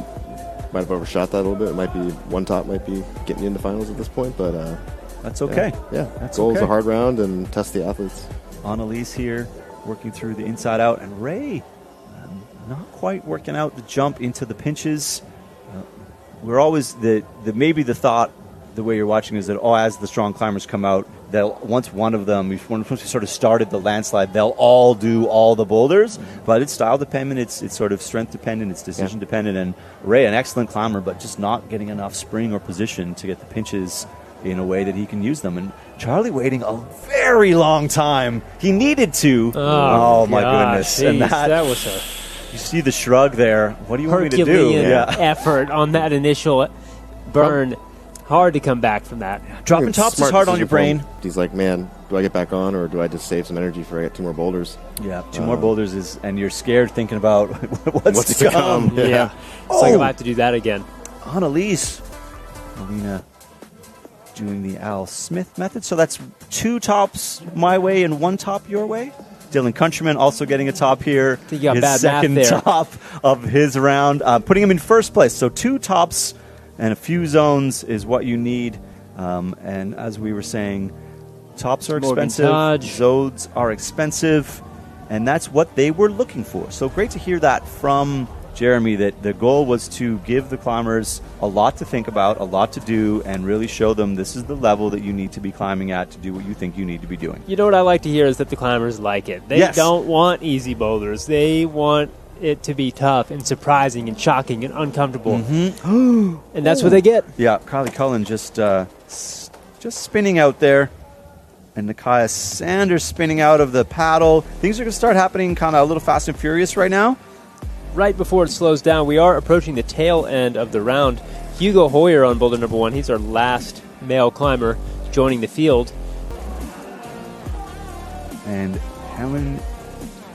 might have overshot that a little bit. It might be 1 top might be getting you into finals at this point, but that's okay. Yeah. That's goal okay. is a hard round and test the athletes. Annalise here working through the inside out, and Ray not quite working out the jump into the pinches. We're always maybe the thought, the way you're watching, is that as the strong climbers come out, once we sort of started the landslide, they'll all do all the boulders. But it's style dependent, it's sort of strength dependent, it's decision dependent. And Ray, an excellent climber, but just not getting enough spring or position to get the pinches in a way that he can use them. And Charlie waiting a very long time. He needed to. Oh my goodness! Geez, and that was you see the shrug there. What do you want me to do? Effort on that initial burn. Hard to come back from that. Dropping tops is hard on your brain. He's like, man, do I get back on, or do I just save some energy for I get 2 more boulders? Yeah, 2 more boulders and you're scared thinking about what's to come. Yeah. It's like if I have to do that again. Annalise. Alina doing the Al Smith method. So that's 2 tops my way and 1 top your way. Dylan Countryman also getting a top here. You got his bad second math there. top of his round, putting him in first place. So 2 tops and a few zones is what you need. And as we were saying, tops are expensive, zones are expensive, and that's what they were looking for. So great to hear that from Jeremy, that the goal was to give the climbers a lot to think about, a lot to do, and really show them this is the level that you need to be climbing at to do what you think you need to be doing. You know what I like to hear is that the climbers like it. They don't want easy boulders. They want it to be tough and surprising and shocking and uncomfortable. And that's what they get. Yeah, Kylie Cullen just spinning out there. And Nakia Sanders spinning out of the paddle. Things are going to start happening kind of a little fast and furious right now. Right before it slows down, we are approaching the tail end of the round. Hugo Hoyer on boulder number 1. He's our last male climber joining the field. And Helen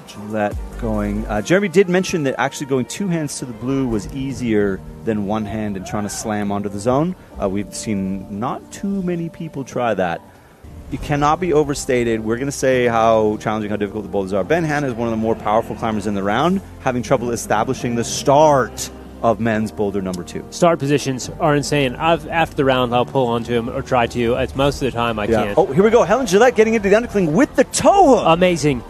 Gillette going. Jeremy did mention that actually going 2 hands to the blue was easier than 1 hand and trying to slam onto the zone. We've seen not too many people try that. You cannot be overstated. We're going to say how challenging, how difficult the boulders are. Ben Hanna is one of the more powerful climbers in the round, having trouble establishing the start of men's boulder number 2. Start positions are insane. After the round, I'll pull onto him or try to. It's most of the time I can't. Oh, here we go. Helen Gillette getting into the undercling with the toe hook. Amazing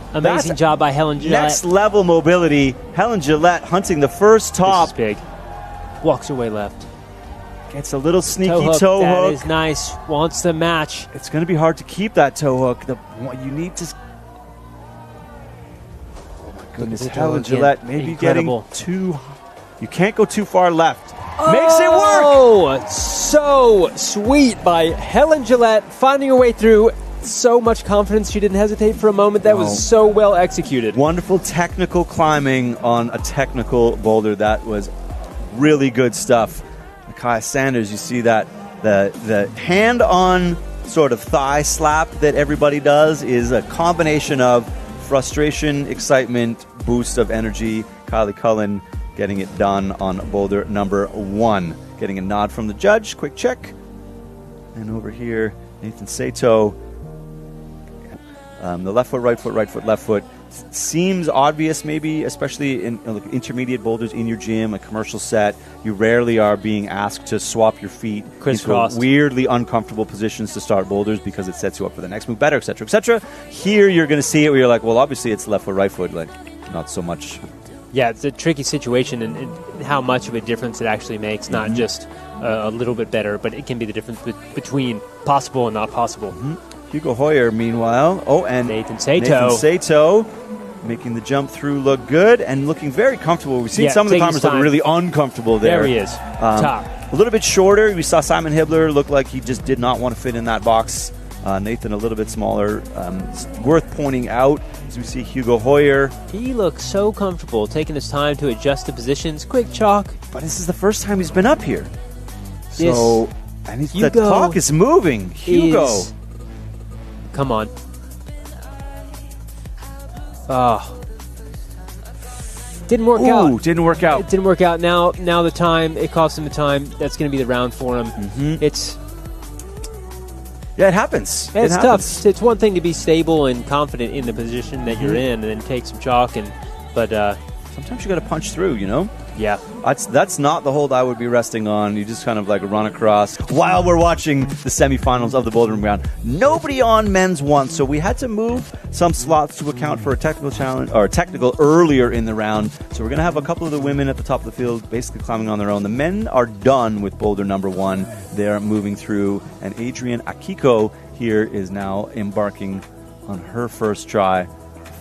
job by Helen Gillette. Next level mobility. Helen Gillette hunting the first top. This is big. Walks away left. Gets a little sneaky toe hook. That is nice. Wants the match. It's going to be hard to keep that toe hook. You need to... Oh my goodness. Helen Gillette maybe incredible. Getting too... You can't go too far left. Makes it work! Oh, so sweet by Helen Gillette, finding her way through. So much confidence, she didn't hesitate for a moment. That was so well executed. Wonderful technical climbing on a technical boulder. That was really good stuff. Kai Sanders, you see that the hand-on sort of thigh slap that everybody does is a combination of frustration, excitement, boost of energy. Kylie Cullen getting it done on boulder number 1. Getting a nod from the judge. Quick check. And over here, Nathan Sato. The left foot, right foot, right foot, left foot. Seems obvious maybe, especially in intermediate boulders in your gym, a commercial set. You rarely are being asked to swap your feet into weirdly uncomfortable positions to start boulders because it sets you up for the next move better, etc., etc. Here you're going to see it where you're like, well, obviously it's left foot, right foot, like not so much. Yeah, it's a tricky situation and how much of a difference it actually makes, not just a little bit better, but it can be the difference between possible and not possible. Hugo Hoyer, meanwhile. Oh, and Nathan Sato making the jump through look good and looking very comfortable. We've seen some of the climbers look really uncomfortable there. There he is, top. A little bit shorter. We saw Simon Hibbler look like he just did not want to fit in that box. Nathan a little bit smaller. It's worth pointing out as we see Hugo Hoyer. He looks so comfortable, taking his time to adjust the positions. Quick chalk. But this is the first time he's been up here. So, and the clock is moving. Hugo. Come on. Didn't work out. Didn't work out. It didn't work out. Now the time, it cost him the time. That's going to be the round for him. It happens. It's tough. It's one thing to be stable and confident in the position that you're in and then take some chalk, but sometimes you got to punch through, you know? Yeah. That's not the hold I would be resting on. You just kind of like run across while we're watching the semifinals of the Bouldering round. Nobody on men's one, so we had to move some slots to account for a technical challenge or technical earlier in the round. So we're going to have a couple of the women at the top of the field basically climbing on their own. The men are done with boulder number 1. They're moving through, and Adrian Akiko here is now embarking on her first try,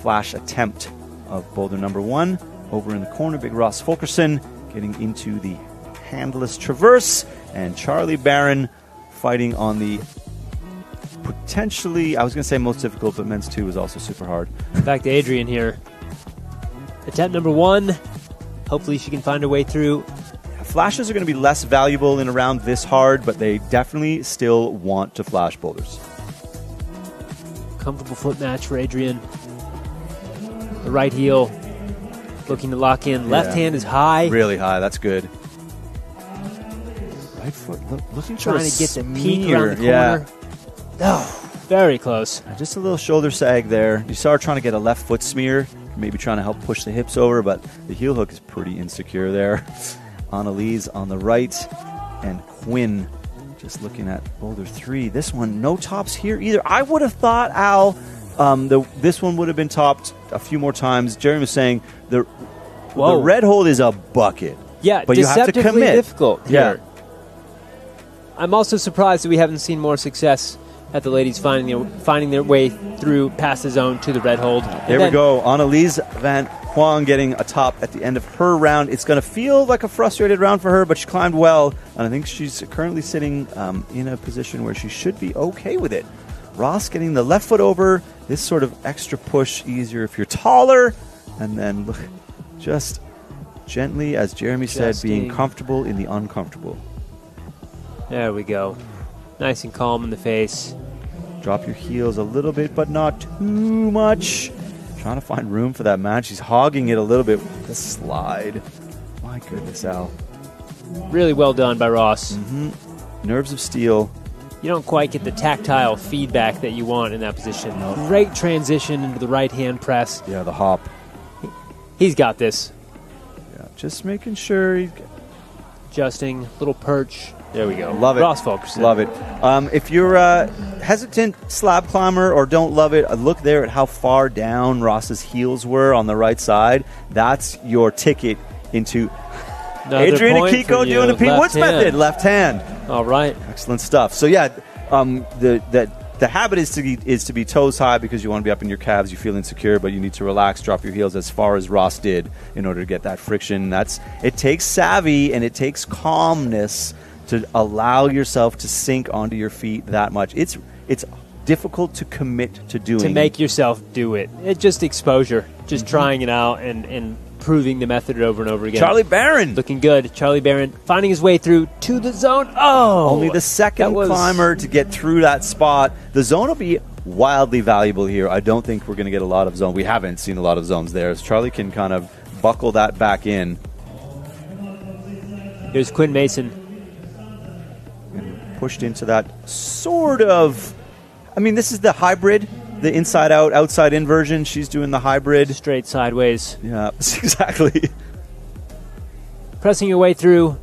flash attempt of boulder number 1. Over in the corner, Big Ross Fulkerson getting into the handless traverse, and Charlie Barron fighting on the potentially, I was going to say most difficult, but men's 2 is also super hard. Back to Adrian here. Attempt number 1. Hopefully she can find her way through. Flashes are going to be less valuable in a round this hard, but they definitely still want to flash boulders. Comfortable foot match for Adrian. The right heel looking to lock in. Left hand is high. Really high. That's good. Right foot looking trying to get the peak around the corner. Oh, very close. Just a little shoulder sag there. You saw her trying to get a left foot smear, maybe trying to help push the hips over, but the heel hook is pretty insecure there. Annalise on the right, and Quinn just looking at boulder 3. This one, no tops here either. I would have thought, Al, this one would have been topped a few more times. Jeremy was saying the red hold is a bucket. Yeah, but you have to commit. Difficult here. I'm also surprised that we haven't seen more success at the ladies finding their way through past the zone to the red hold. There we go. Annalise Van Huang getting a top at the end of her round. It's going to feel like a frustrated round for her, but she climbed well, and I think she's currently sitting in a position where she should be okay with it. Ross getting the left foot over. This sort of extra push easier if you're taller. And then look, just gently, as Jeremy said, being comfortable in the uncomfortable. There we go. Nice and calm in the face. Drop your heels a little bit, but not too much. Trying to find room for that man. She's hogging it a little bit with the slide. My goodness, Al. Really well done by Ross. Nerves of steel. You don't quite get the tactile feedback that you want in that position. Great transition into the right-hand press. Yeah, the hop. He's got this. Yeah, just making sure he's Adjusting, little perch. There we go. Love it. Ross Fulkerson. Love it. If you're a hesitant slab climber or don't love it, look there at how far down Ross's heels were on the right side. That's your ticket into Adrian Akiko doing a Pete Woods method. Left hand. All right. Excellent stuff. So, yeah, the habit is to be toes high because you want to be up in your calves. You feel insecure, but you need to relax, drop your heels as far as Ross did in order to get that friction. It takes savvy and it takes calmness to allow yourself to sink onto your feet that much. It's difficult to commit to doing. To make yourself do it. It's just exposure. Just trying it out and proving the method over and over again. Charlie Barron. Looking good. Charlie Barron finding his way through to the zone. Oh! Only the second climber to get through that spot. The zone will be wildly valuable here. I don't think we're going to get a lot of zone. We haven't seen a lot of zones there. So Charlie can kind of buckle that back in. Here's Quinn Mason. Pushed into that sort of... I mean, this is the hybrid. The inside-out, outside-in version. She's doing the hybrid. Straight sideways. Yeah, exactly. Pressing your way through.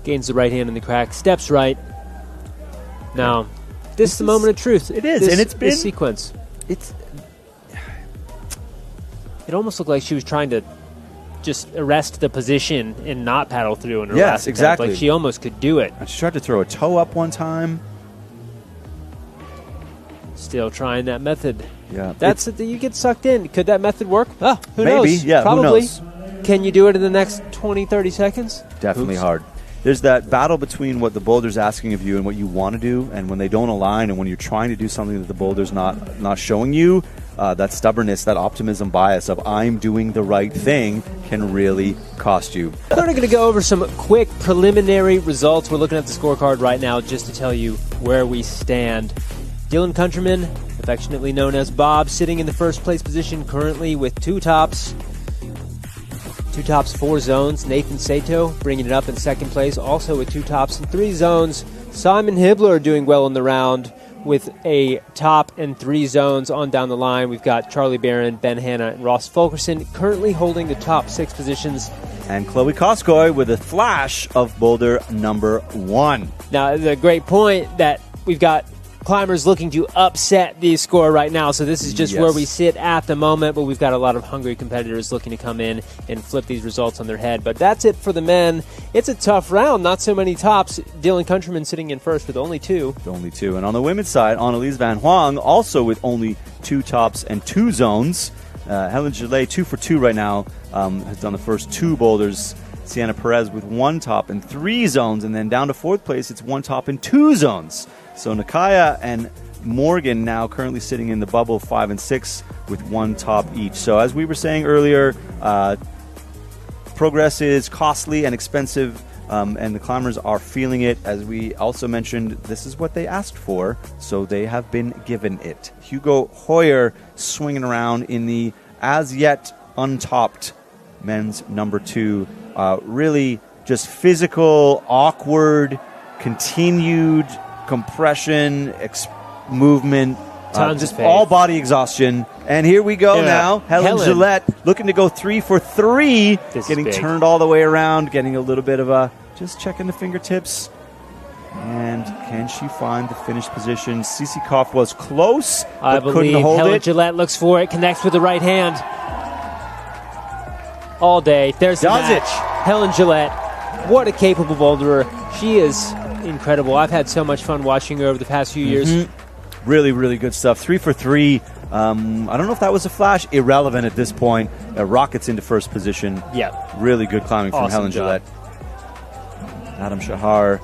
Gains the right hand in the crack. Steps right. Now, this is the moment of truth. It is, and it's been... This sequence. It almost looked like she was trying to just arrest the position and not paddle through in her last attempt. Exactly. Like she almost could do it. And she tried to throw a toe up one time. Still trying that method. Yeah, that's it. You get sucked in. Could that method work? Who maybe, knows? Yeah, probably. Who knows? Can you do it in the next 20, 30 seconds? Definitely hard. There's that battle between what the boulder's asking of you and what you want to do, and when they don't align, and when you're trying to do something that the boulder's not showing you, that stubbornness, that optimism bias of I'm doing the right thing can really cost you. We're going to go over some quick preliminary results. We're looking at the scorecard right now just to tell you where we stand. Dylan Countryman, affectionately known as Bob, sitting in the first place position currently with 2 tops. 2 tops, 4 zones. Nathan Sato bringing it up in second place, also with 2 tops and 3 zones. Simon Hibbler doing well in the round with a top and 3 zones on down the line. We've got Charlie Barron, Ben Hanna, and Ross Fulkerson currently holding the top 6 positions. And Chloe Koskoy with a flash of boulder number 1. Now, it's a great point that we've got climbers looking to upset the score right now, so this is just where we sit at the moment, but we've got a lot of hungry competitors looking to come in and flip these results on their head. But that's it for the men. It's a tough round, not so many tops. Dylan Countryman sitting in first with only 2. And on the women's side, Annalise Van Huang also with only 2 tops and 2 zones. Helen Gillet, 2 for 2 right now, has done the first 2 boulders. Sienna Perez with 1 top and 3 zones, and then down to 4th place, it's 1 top and 2 zones. So Nakaya and Morgan now currently sitting in the bubble 5 and 6 with 1 top each. So as we were saying earlier, progress is costly and expensive, and the climbers are feeling it. As we also mentioned, this is what they asked for, so they have been given it. Hugo Hoyer swinging around in the as yet untopped men's number 2. Really just physical, awkward, continued compression, movement, just all body exhaustion. And here we go now. Helen Gillette looking to go 3 for 3, getting turned all the way around, getting a little bit of a just checking the fingertips. And can she find the finish position? Cece Koff was close, but couldn't hold Helen it. Gillette looks for it, connects with the right hand. All day. There's the match. Helen Gillette, what a capable boulderer. She is incredible. I've had so much fun watching her over the past few years. Really, really good stuff. 3 for 3. I don't know if that was a flash. Irrelevant at this point. Rockets into first position. Yeah. Really good climbing from Helen Gillette. Adam Shahar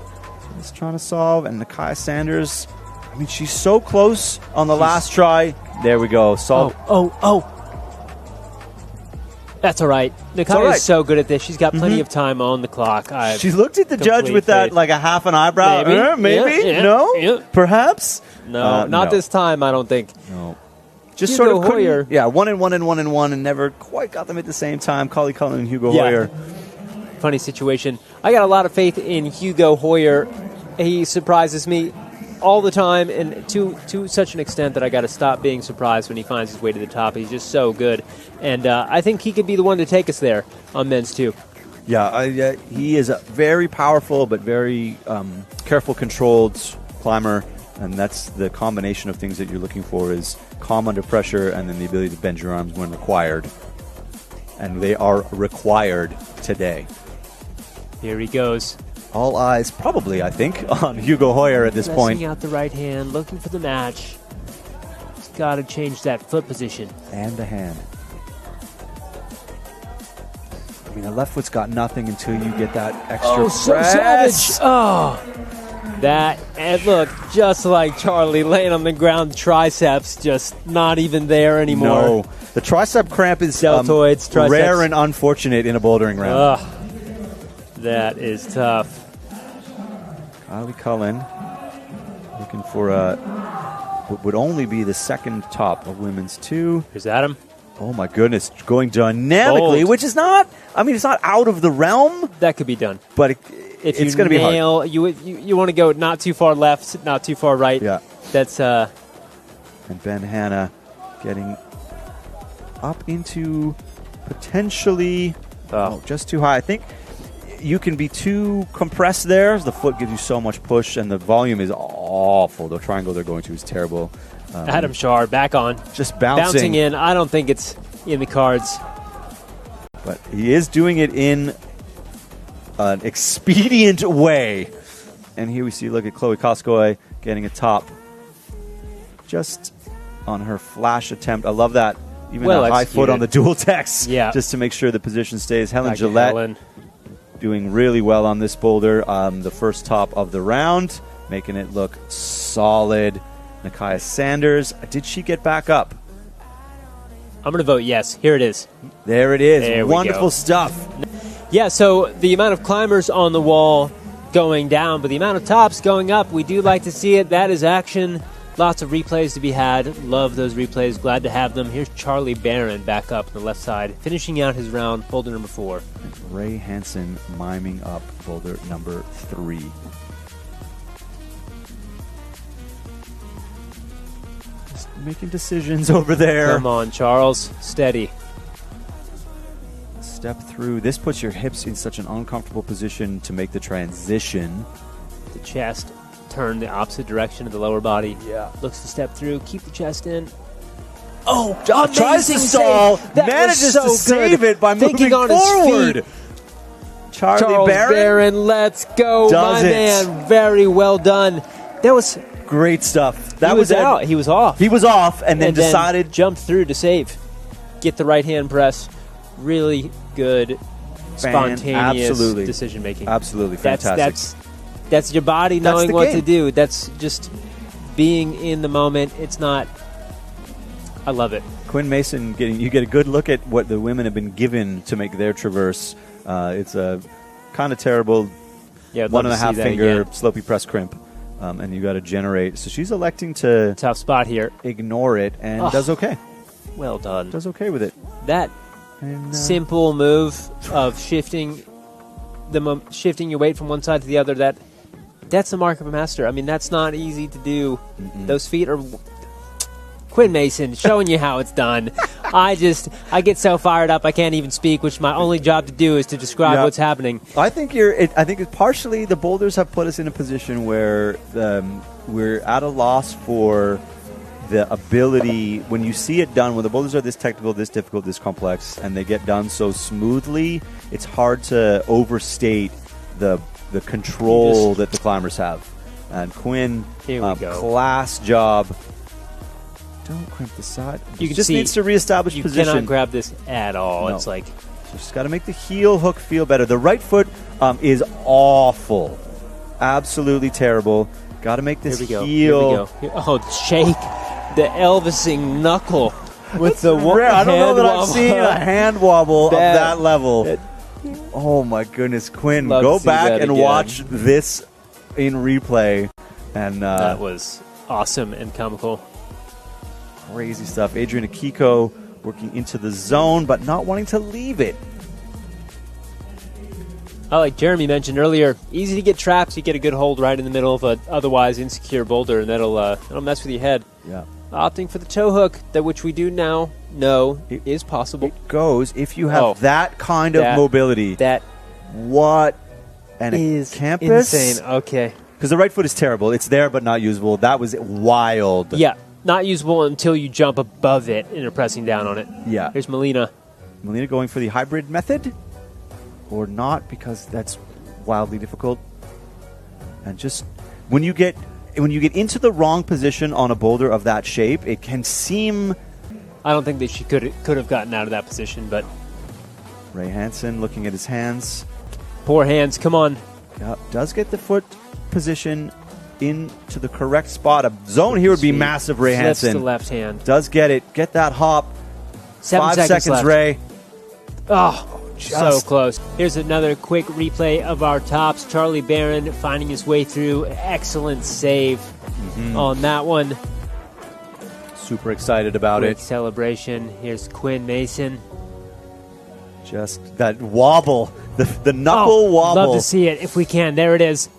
is trying to solve. And Nakia Sanders, I mean, she's so close on the last try. There we go. Solve. Oh. That's all right. Nakia is so good at this. She's got plenty of time on the clock. She looked at the judge with that, like a half an eyebrow. Maybe? Yeah. No? Yeah. Perhaps? No, not this time, I don't think. No. just Hugo sort of Hoyer. Yeah, 1 and 1 and 1 and 1, and never quite got them at the same time. Collie Cullen and Hugo Hoyer. Funny situation. I got a lot of faith in Hugo Hoyer. He surprises me all the time, and to such an extent that I got to stop being surprised when he finds his way to the top. He's just so good, and I think he could be the one to take us there on men's too. Yeah, he is a very powerful but very careful, controlled climber, and that's the combination of things that you're looking for is calm under pressure and then the ability to bend your arms when required. And they are required today. Here he goes. All eyes, probably, I think, on Hugo Hoyer at this point. Pressing out the right hand, looking for the match. He's got to change that foot position. And the hand. I mean, the left foot's got nothing until you get that extra so press. savage. Oh, that, and look, just like Charlie laying on the ground, triceps just not even there anymore. No, the tricep cramp is Deltoids, triceps. Rare and unfortunate in a bouldering round. That is tough. Collie Cullen looking for what would only be the second top of women's 2. Here's Adam. Oh my goodness, going dynamically, Bold. which is not, I mean, it's not out of the realm. That could be done. But If it's going to be hard. You want to go not too far left, not too far right. Yeah. That's And Ben Hanna getting up into potentially just too high. I think you can be too compressed there. The foot gives you so much push, and the volume is awful. The triangle they're going to is terrible. Adam Shar back on. Just bouncing in. I don't think it's in the cards. But he is doing it in an expedient way. And here we see, look at Chloe Koskoy getting a top just on her flash attempt. I love that. Even a high foot on the dual text. Yeah. Just to make sure the position stays. Helen Back to Gillette Helen. doing really well on this boulder. The first top of the round, making it look solid. Nakia Sanders, did she get back up? I'm going to vote yes. Here it is. There it is. There we Wonderful go. stuff. Yeah, so the amount of climbers on the wall going down, but the amount of tops going up, we do like to see it. That is action. Lots of replays to be had. Love those replays. Glad to have them. Here's Charlie Barron back up on the left side, finishing out his round, boulder number 4. Ray Hansen miming up boulder number 3. Just making decisions over there. Come on, Charles. Steady. Step through. This puts your hips in such an uncomfortable position to make the transition. The chest. Turn the opposite direction of the lower body. Yeah. Looks to step through. Keep the chest in. Oh, tries to stall. Manages to save it by Thinking moving on forward. His feet. Charles Barron, let's go, does my it. man. Very well done. That was great stuff. That was out. He was off. He was off, and then decided jumped through to save. Get the right hand press. Really good, spontaneous decision making. Absolutely fantastic. That's your body knowing what to do. That's just being in the moment. It's not. I love it. Quinn Mason, you get a good look at what the women have been given to make their traverse. It's a kind of terrible 1.5 finger slopey press crimp, and you got to generate. So she's electing to tough spot here. Ignore it and does okay. Well done. Does okay with it. That simple move of shifting your weight from one side to the other. That's the mark of a master. I mean, that's not easy to do. Those feet are. Quinn Mason showing you how it's done. I get so fired up I can't even speak, which my only job to do is to describe what's happening. I think it's partially the boulders have put us in a position where we're at a loss for the ability when you see it done, when the boulders are this technical, this difficult, this complex, and they get done so smoothly, it's hard to overstate the control that the climbers have. And Quinn, class job. Don't crimp the side. You just needs to reestablish position. You cannot grab this at all. No. It's like just got to make the heel hook feel better. The right foot is awful, absolutely terrible. Got to make this heel. Here we go. Oh, shake the Elvising knuckle with the rare. I don't know that wobble. I've seen a hand wobble of that level. Oh my goodness, Quinn! Go back and watch this in replay. And that was awesome and comical. Crazy stuff. Adrian Akiko working into the zone, but not wanting to leave it. Like Jeremy mentioned earlier, easy to get trapped. You get a good hold right in the middle of an otherwise insecure boulder, and that'll mess with your head. Yeah. Opting for the toe hook, which we do now know is possible. It goes if you have that kind of mobility. What an is campus? Insane. Okay. Because the right foot is terrible. It's there but not usable. That was wild. Yeah. Not usable until you jump above it and are pressing down on it. Yeah. Here's Melina. Melina going for the hybrid method? Or not, because that's wildly difficult. And just when you get into the wrong position on a boulder of that shape, it can seem... I don't think that she could have gotten out of that position, but... Ray Hansen looking at his hands. Poor hands, come on. Yep, does get the foot position into the correct spot. A zone here would be massive, Ray Flips Hansen. the left hand. Does get it. Get that hop. 7 seconds left. Ray. Oh, so close. Here's another quick replay of our tops. Charlie Barron finding his way through. Excellent save on that one. Super excited about Quick it. celebration. Here's Quinn Mason. Just that wobble. The knuckle wobble. Love to see it if we can. There it is.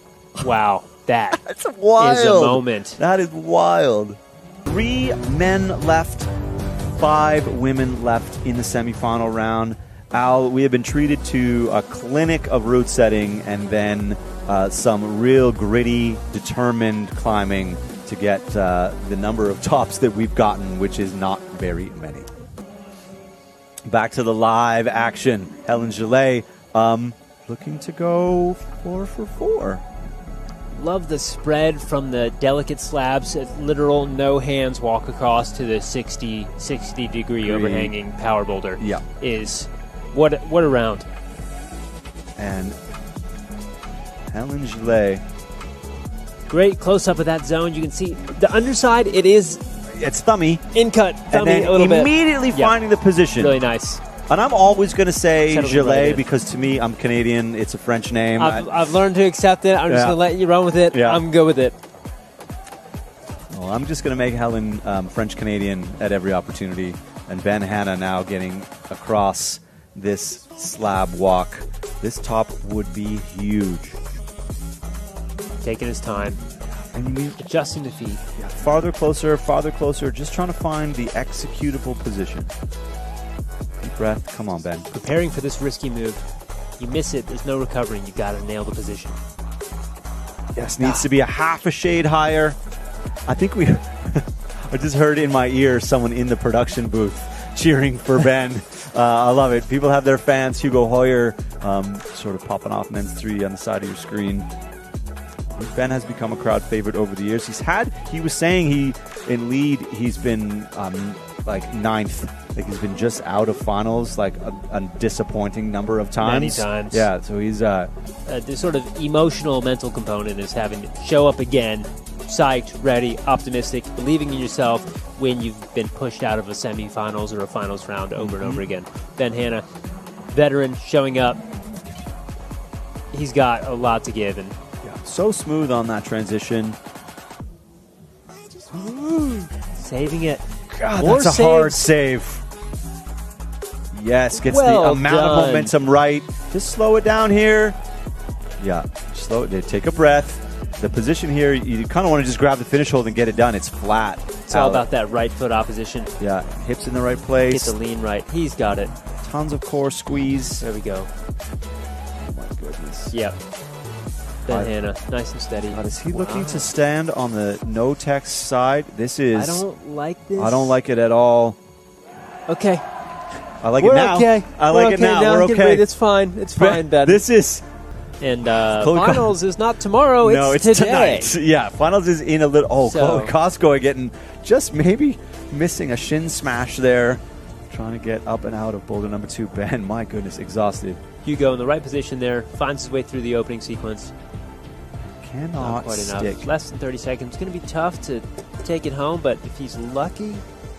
Wow. That That's wild. is a moment. That is wild. 3 men left, 5 women left in the semifinal round. Al, we have been treated to a clinic of route setting and then some real gritty, determined climbing to get the number of tops that we've gotten, which is not very many. Back to the live action. Helen Gillet looking to go 4 for 4. Love the spread from the delicate slabs, literal no hands walk across to the 60 degree overhanging power boulder. Yeah. Is what a round. And Helen Gillet. Great close up of that zone. You can see the underside. It's thummy. In cut. Thummy And then a little bit. immediately finding the position. Really nice. And I'm always going to say Settling Gillet right because to me, I'm Canadian. It's a French name. I've learned to accept it. I'm just going to let you run with it. Yeah. I'm good with it. Well, I'm just going to make Helen French-Canadian at every opportunity. And Ben Hanna now getting across this slab walk. This top would be huge. Taking his time. And you mean Adjusting the feet. yeah, farther, closer, just trying to find the executable position. Deep breath. Come on, Ben. Preparing for this risky move. You miss it, there's no recovering. You got to nail the position. Yes, needs to be a half a shade higher. I think we... I just heard in my ear someone in the production booth cheering for Ben. I love it. People have their fans. Hugo Hoyer sort of popping off men's 3 on the side of your screen. Ben has become a crowd favorite over the years. He was saying in lead, he's been like 9th. Like he's been just out of finals like a disappointing number of times. Many times. Yeah, so he's... the sort of emotional, mental component is having to show up again, psyched, ready, optimistic, believing in yourself when you've been pushed out of a semifinals or a finals round over and over again. Ben Hanna, veteran, showing up. He's got a lot to give, and so smooth on that transition. saving it. God, More that's a hard save. Yes, gets the amount of momentum right. Just slow it down here. Yeah, slow it. Take a breath. The position here, you kind of want to just grab the finish hold and get it done. It's flat. It's all about that right foot opposition. Yeah, hips in the right place. Get the lean right. He's got it. Tons of core squeeze. There we go. Oh my goodness. Yep. Ben Hanna, nice and steady. God, is he looking to stand on the no text side? This is... I don't like this. I don't like it at all. Okay. I like it now. Okay. I like it now. We're okay. It's fine. It's fine, Ben. This is... And finals is not tomorrow. No, it's today. tonight. Yeah, finals is in a little... Oh, So- Chloe Costco getting just maybe missing a shin smash there. Trying to get up and out of boulder number 2. Ben, my goodness, exhausted. Hugo in the right position there. Finds his way through the opening sequence. Not Cannot quite stick. enough. Less than 30 seconds. It's going to be tough to take it home, but if he's lucky,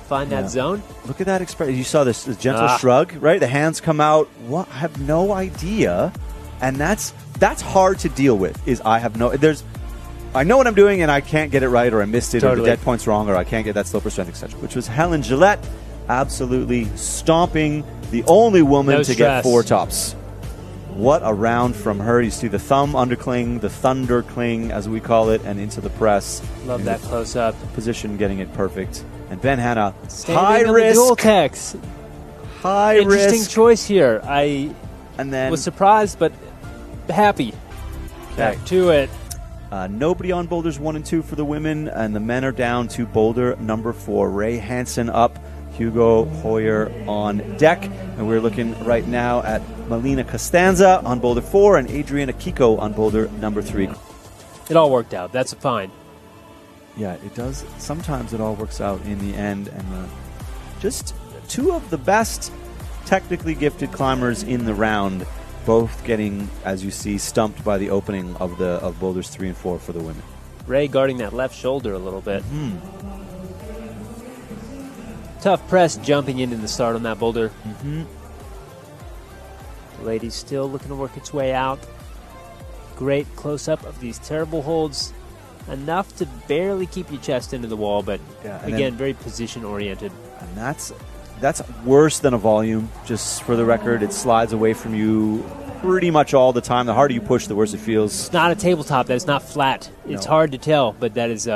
find that zone. Look at that expression. You saw this gentle shrug, right? The hands come out. What? I have no idea. And that's hard to deal with. I I know what I'm doing and I can't get it right, or I missed it, or the Totally. dead point's wrong, or I can't get that slope or strength, etc. Which was Helen Gillette absolutely stomping the only woman No to stress. get 4 tops. What a round from her. You see the thumb undercling, the thunder cling, as we call it, and into the press. Love In that the close-up. position, getting it perfect. And Ben Hanna, Standing high on the risk, dual techs. high Interesting risk. choice here. I And then was surprised, but happy. Back to it. nobody on boulders 1 and 2 for the women, and the men are down to boulder number 4. Ray Hansen up, Hugo Hoyer on deck, and we're looking right now at Melina Costanza on boulder 4 and Adriana Kiko on boulder number 3. It all worked out. That's fine. Yeah, it does. Sometimes it all works out in the end, and just 2 of the best technically gifted climbers in the round, both getting, as you see, stumped by the opening of boulders 3 and 4 for the women. Ray guarding that left shoulder a little bit. Tough press jumping into the start on that boulder. The lady's still looking to work its way out. Great close-up of these terrible holds. Enough to barely keep your chest into the wall, but and again, then- very position-oriented. And that's worse than a volume. Just for the record, it slides away from you pretty much all the time. The harder you push, the worse it feels. It's not a tabletop. That's not flat. It's No. hard to tell, but that is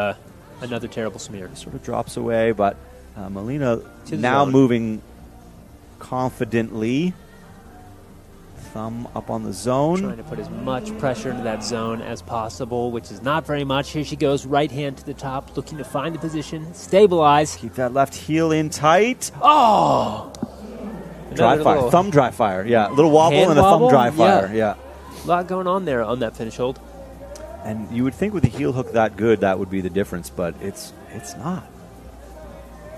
another terrible smear. Sort of drops away, but Melina To the now zone. moving confidently. Thumb up on the zone. Trying to put as much pressure into that zone as possible, which is not very much. Here she goes, right hand to the top, looking to find the position, stabilize. Keep that left heel in tight. Oh! Dry Another fire. little Thumb dry fire. Yeah. A little wobble hand and a wobble? thumb dry fire. Yeah. lot going on there on that finish hold. And you would think with the heel hook that good, that would be the difference, but it's not.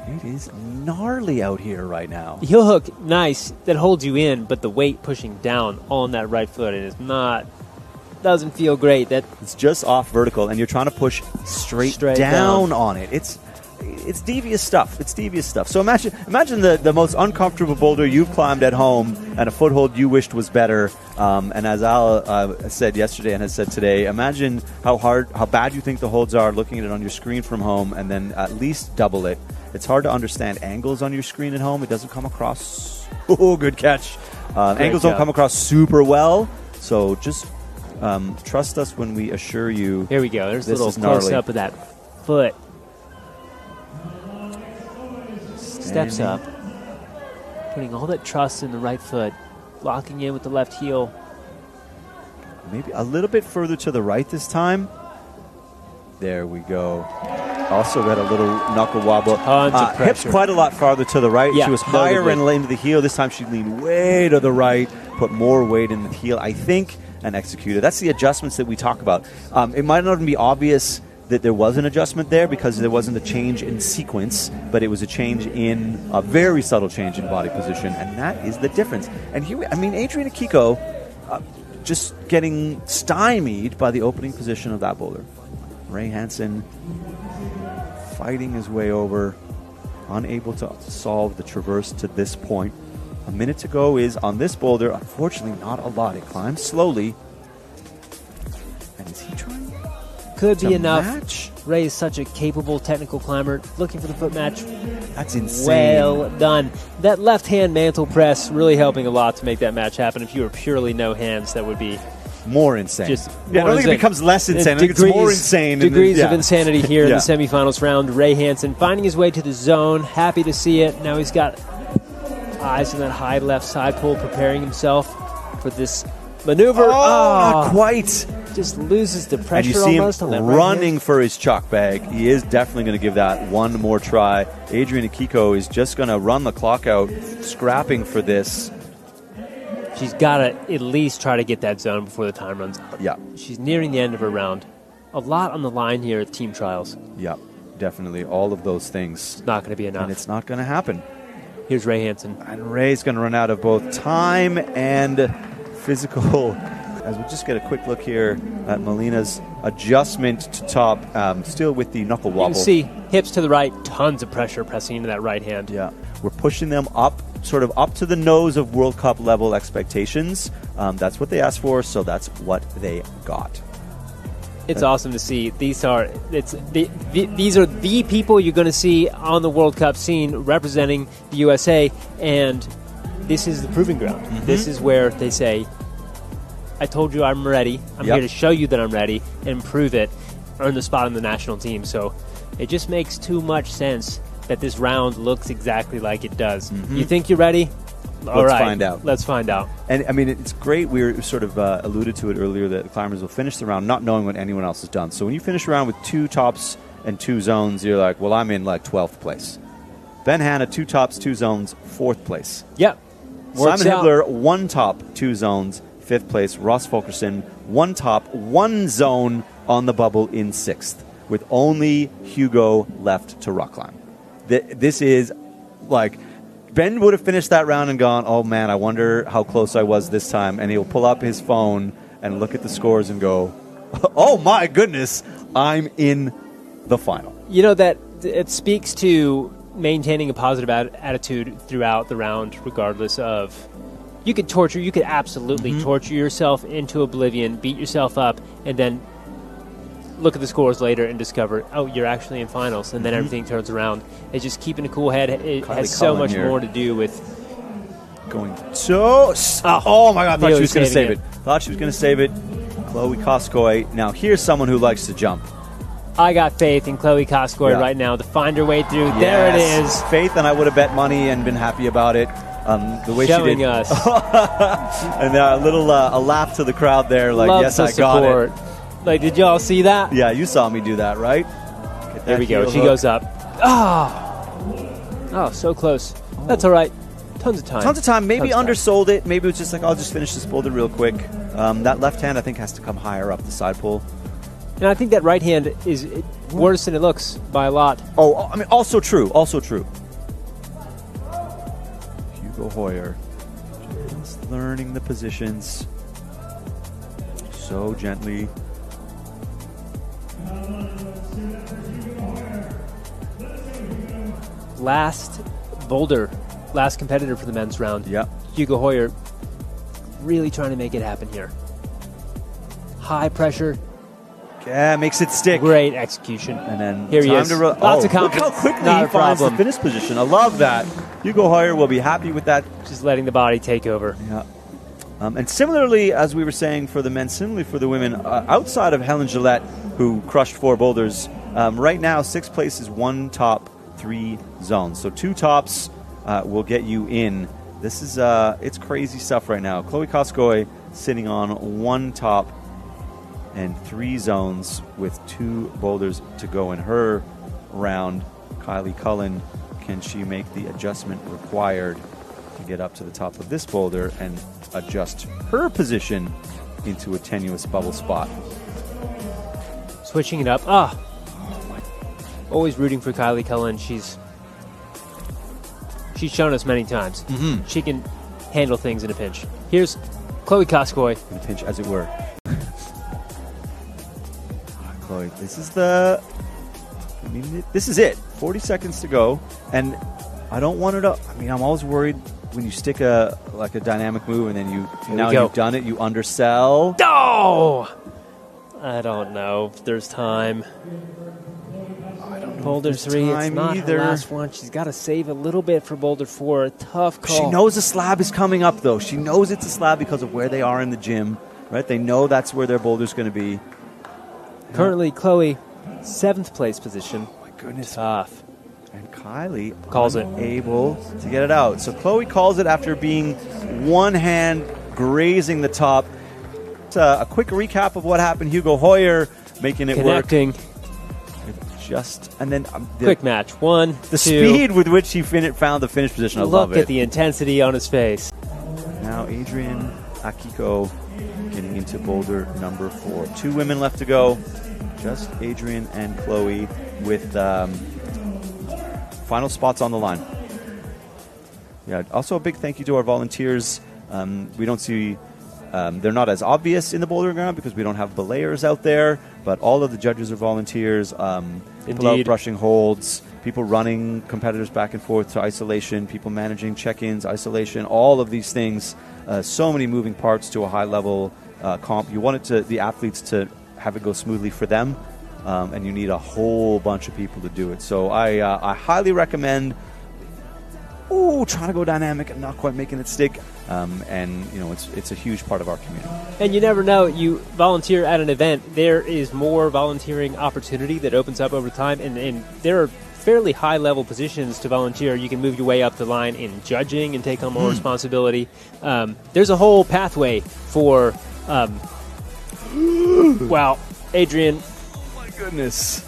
It is gnarly out here right now. Heel hook, nice, that holds you in, but the weight pushing down on that right foot, it is not, doesn't feel great. That It's just off vertical, and you're trying to push straight down on it. It's devious stuff. It's devious stuff. So imagine the most uncomfortable boulder you've climbed at home and a foothold you wished was better. And as Al said yesterday and has said today, imagine how bad you think the holds are looking at it on your screen from home, and then at least double it. It's hard to understand angles on your screen at home. It doesn't come across. Oh, good catch. Angles don't come across super well. So just trust us when we assure you. Here we go. There's a this little is gnarly. close up of that foot. Steps up, putting all that trust in the right foot, locking in with the left heel. Maybe a little bit further to the right this time. There we go. Also got a little knuckle wobble. Tons of pressure. Hips quite a lot farther to the right. Yeah, She was higher notably. and into the heel. This time she leaned way to the right, put more weight in the heel, I think, and executed. That's the adjustments that we talk about. It might not even be obvious that there was an adjustment there because there wasn't a change in sequence, but it was a very subtle change in body position, and that is the difference. And here, Adriana Kiko just getting stymied by the opening position of that boulder. Ray Hansen fighting his way over, unable to solve the traverse to this point. A minute to go is on this boulder. Unfortunately, not a lot. It climbs slowly. And is he trying Could to be enough. match? Ray is such a capable technical climber. Looking for the foot match. That's insane. Well done. That left hand mantle press really helping a lot to make that match happen. If you were purely no hands, that would be More insane. just I more don't think it insane. becomes less insane. I think it's more insane. Degrees of insanity here in Yeah. the semifinals round. Ray Hansen finding his way to the zone. Happy to see it. Now he's got eyes on that high left side pull, preparing himself for this maneuver. Not quite. Just loses the And pressure you see him almost on that right running hand. for his chalk bag. He is definitely going to give that one more try. Adriana Kiko is just going to run the clock out, scrapping for this. She's got to at least try to get that zone before the time runs out. Yeah, She's nearing the end of her round. A lot on the line here at team trials. yeah, definitely. All of those things. Not going to be enough. And it's not going to happen. Here's Ray Hansen. And Ray's going to run out of both time and physical. As we just get a quick look here at Melina's adjustment to top, still with the knuckle You wobble. can see hips to the right, tons of pressure pressing into that right hand. Yeah, we're pushing them up, sort of up to the nose of World Cup level expectations. That's what they asked for, so that's what they got. It's awesome to see. These are the people you're going to see on the World Cup scene representing the USA, and this is the proving ground. Mm-hmm. This is where they say, I told you I'm ready. I'm here to show you that I'm ready and prove it, earn the spot on the national team. So it just makes too much sense that this round looks exactly like it does. Mm-hmm. You think you're ready? All right. Find out. Let's find out. And, I mean, it's great. We were sort of alluded to it earlier that the climbers will finish the round not knowing what anyone else has done. So when you finish a round with 2 tops and 2 zones, you're like, well, I'm in, 12th place. Ben Hanna, 2 tops, 2 zones, 4th place. Yep. Simon Hibbler, 1 top, 2 zones, 5th place. Ross Fulkerson, 1 top, 1 zone on the bubble in 6th, with only Hugo left to rock climb. This is, Ben would have finished that round and gone, oh, man, I wonder how close I was this time. And he'll pull up his phone and look at the scores and go, oh, my goodness, I'm in the final. You know, that it speaks to maintaining a positive attitude throughout the round, regardless of... You could absolutely torture yourself into oblivion, beat yourself up, and then look at the scores later and discover, oh, you're actually in finals, and then everything turns around. It's just keeping a cool head. It has so much more to do with going so... Oh, my God, I thought she was going to save it. Thought she was going to save it. Chloe Koskoy. Now, here's someone who likes to jump. I got faith in Chloe Koskoy right now to find her way through. Yes. There it is. Faith, and I would have bet money and been happy about it. The way showing she did. Us. And a little a laugh to the crowd there, Love yes, the I got support. Did y'all see that? Yeah, you saw me do that, right? There we go. She goes up. Oh, so close. That's all right. Tons of time. Maybe undersold it. Maybe it was just I'll just finish this boulder real quick. That left hand, I think, has to come higher up the side pull. And I think that right hand is worse than it looks by a lot. Oh, I mean, also true. Hugo Hoyer just learning the positions so gently. Last competitor for the men's round. Yep. Hugo Hoyer really trying to make it happen here. High pressure. Yeah, makes it stick. Great execution. And then here he is. Lots of confidence. Look how quickly he finds the finish position. I love that. Hugo Hoyer will be happy with that. Just letting the body take over. Yeah. And similarly, as we were saying for the men, similarly for the women, outside of Helen Gillette, who crushed 4 boulders, right now 6th place is 1 top, 3 zones. So 2 tops will get you in. This is it's crazy stuff right now. Chloe Koskoy sitting on 1 top and 3 zones with 2 boulders to go in her round. Kylie Cullen, can she make the adjustment required to get up to the top of this boulder and adjust her position into a tenuous bubble spot? Switching it up. Always rooting for Kylie Cullen. She's shown us many times. Mm-hmm. She can handle things in a pinch. Here's Chloe Koskoy. In a pinch, as it were. Chloe, this is it. 40 seconds to go, and I don't want it up. I mean, I'm always worried when you stick a dynamic move and then you've done it, you undersell. Oh! I don't know if there's time. Boulder 3, it's not her last one. She's got to save a little bit for Boulder 4. A tough call. She knows a slab is coming up, though. She knows it's a slab because of where they are in the gym, right? They know that's where their boulder's going to be. Currently, Chloe, 7th place position. Oh, my goodness. Tough. And Kylie calls it. Able to get it out. So Chloe calls it after being one hand grazing the top. It's a quick recap of what happened. Hugo Hoyer making it connecting. Work. And then quick match. 1, 2. Speed with which he found the finish position. I love it. Look at the intensity on his face. Now Adrian Akiko getting into boulder number 4. 2 women left to go. Just Adrian and Chloe with final spots on the line. Yeah. Also a big thank you to our volunteers. We don't see. They're not as obvious in the bouldering ground because we don't have belayers out there, but all of the judges are volunteers. People out brushing holds, people running competitors back and forth to isolation, people managing check-ins, isolation, all of these things. So many moving parts to a high-level comp. You want the athletes to have it go smoothly for them, and you need a whole bunch of people to do it. So I highly recommend trying to go dynamic and not quite making it stick. And it's a huge part of our community. And you never know. You volunteer at an event, there is more volunteering opportunity that opens up over time, and there are fairly high-level positions to volunteer. You can move your way up the line in judging and take on more responsibility. There's a whole pathway for... wow, Adrian. Oh, my goodness.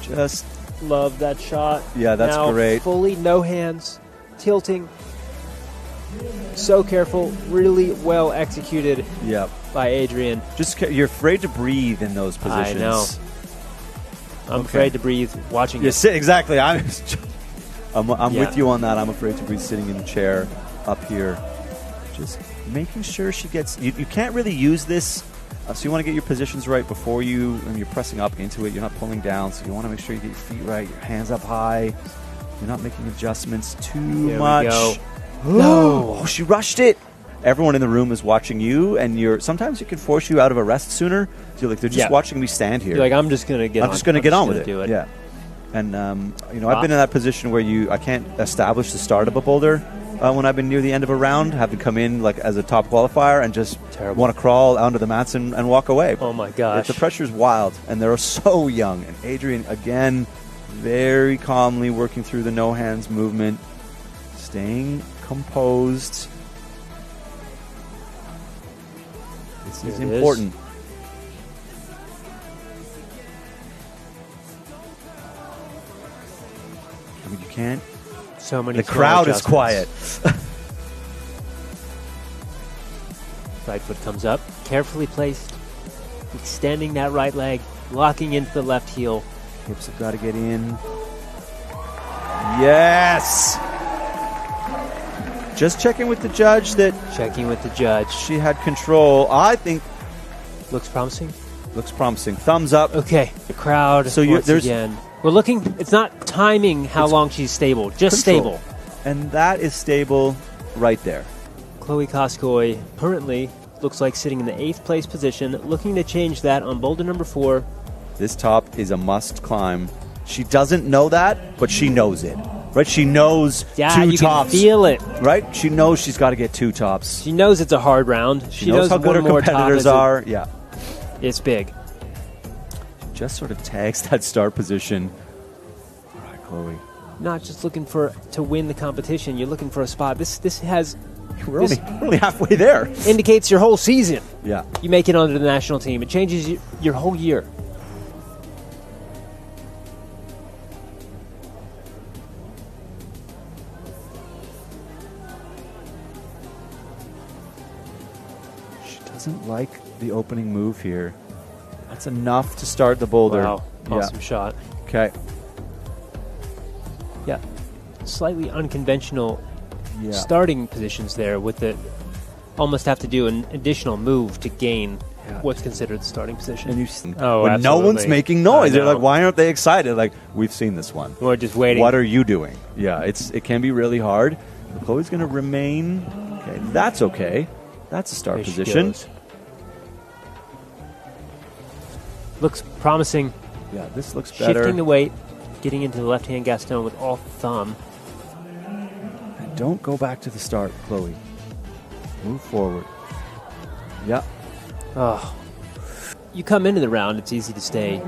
Just... love that shot. Yeah, that's now, great. Fully, no hands, tilting. So careful, really well executed by Adrian. You're afraid to breathe in those positions. I know. I'm afraid to breathe watching it. Exactly. I'm with you on that. I'm afraid to breathe sitting in the chair up here. Just making sure she gets... You can't really use this, so you want to get your positions right before you're pressing up into it. You're not pulling down, so you want to make sure you get your feet right, your hands up high. You're not making adjustments too much. We go. No! Oh, she rushed it! Everyone in the room is watching you, and sometimes it can force you out of a rest sooner. So you're like, they're just watching me stand here. You're like, I'm just going to get on. I'm just going to get on with it. Do it. Yeah. And, I've been in that position where I can't establish the start of a boulder when I've been near the end of a round, having come in like as a top qualifier and just want to crawl onto the mats and walk away. Oh, my gosh. The pressure's wild, and they're so young. And Adrian, again, very calmly working through the no-hands movement, staying composed. This is important. I mean, you can't. So many. The crowd is quiet. Right foot comes up, carefully placed, extending that right leg, locking into the left heel. Hips have got to get in. Yes! Just checking with the judge that... Checking with the judge. She had control. I think... Looks promising? Looks promising. Thumbs up. Okay. The crowd, so once again. We're looking... It's not timing how long she's stable. Just control. Stable. And that is stable right there. Chloe Koskoy currently looks like sitting in the 8th place position, looking to change that on boulder number 4. This top is a must climb. She doesn't know that, but she knows it. Right? She knows two you tops. Can feel it. Right? She knows she's got to get 2 tops. She knows it's a hard round. She knows how good her competitors are. Yeah. It's big. Just sort of tags that start position. All right, Chloe. Not just looking to win the competition. You're looking for a spot. This has... We're only halfway there. Indicates your whole season. Yeah. You make it onto the national team. It changes your whole year. She doesn't like the opening move here. That's enough to start the boulder. Wow. Awesome shot. Okay. Yeah. Slightly unconventional starting positions there with the almost have to do an additional move to gain what's considered the starting position. And when no one's making noise. They're like, why aren't they excited? Like, we've seen this one. We're just waiting. What are you doing? Yeah, it can be really hard. Chloe's going to remain. Okay, that's okay. That's a start position. Looks promising. Yeah, this looks better. Shifting the weight, getting into the left-hand Gaston with all thumb. And don't go back to the start, Chloe. Move forward. Yeah. Oh. You come into the round, it's easy to stay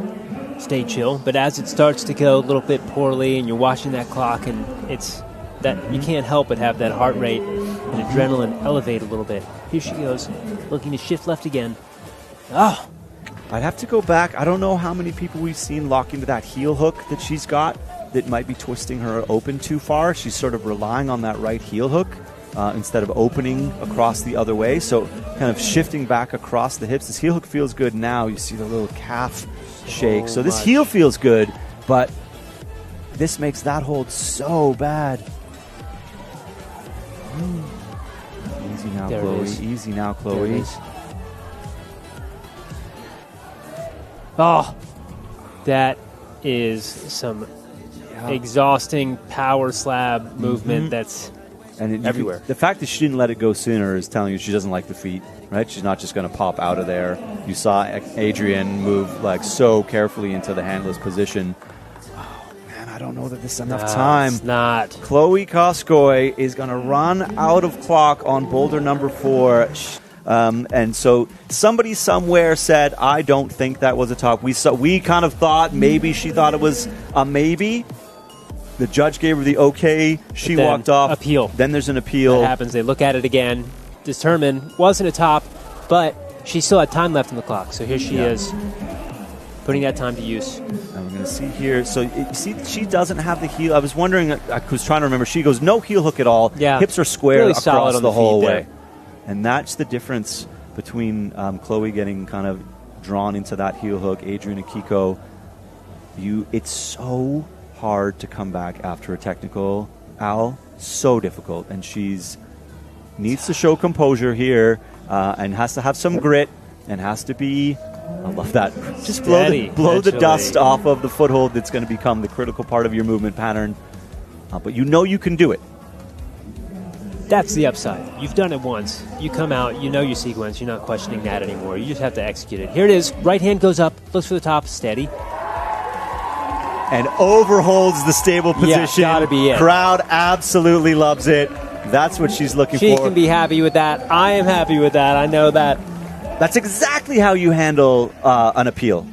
chill, but as it starts to go a little bit poorly and you're watching that clock and it's that you can't help but have that heart rate and adrenaline elevate a little bit. Here she goes, looking to shift left again. Oh. I'd have to go back. I don't know how many people we've seen lock into that heel hook that she's got that might be twisting her open too far. She's sort of relying on that right heel hook instead of opening across the other way. So kind of shifting back across the hips. This heel hook feels good now. You see the little calf shake. So this heel feels good, but this makes that hold so bad. Easy now, Chloe. Easy now, Chloe. Oh, that is some exhausting power slab movement. And everywhere. The fact that she didn't let it go sooner is telling you she doesn't like the feet, right? She's not just going to pop out of there. You saw Adrian move like so carefully into the handless position. Oh, man, I don't know that this is enough time. It's not. Chloe Koskoy is going to run out of clock on boulder number 4. And so somebody somewhere said, I don't think that was a top. We kind of thought maybe she thought it was a maybe. The judge gave her the okay. She walked off. Appeal. Then there's an appeal. That happens. They look at it again, determine wasn't a top, but she still had time left on the clock. So here she is, putting that time to use. And we're going to see here. So you see, she doesn't have the heel. I was wondering. I was trying to remember. She goes no heel hook at all. Yeah. Hips are square really across solid on the whole feet way. there. And that's the difference between Chloe getting kind of drawn into that heel hook, Adrian and Kiko. It's so hard to come back after a technical, Al. So difficult. And she's needs to show composure here and has to have some grit and has to be, I love that, just blow the dust off of the foothold that's going to become the critical part of your movement pattern. But you know you can do it. That's the upside. You've done it once. You come out, you know your sequence. You're not questioning that anymore. You just have to execute it. Here it is. Right hand goes up, looks for the top, steady. And overholds the stable position. Yeah, gotta be it. Crowd absolutely loves it. That's what she's looking for. She can be happy with that. I am happy with that. I know that. That's exactly how you handle an appeal.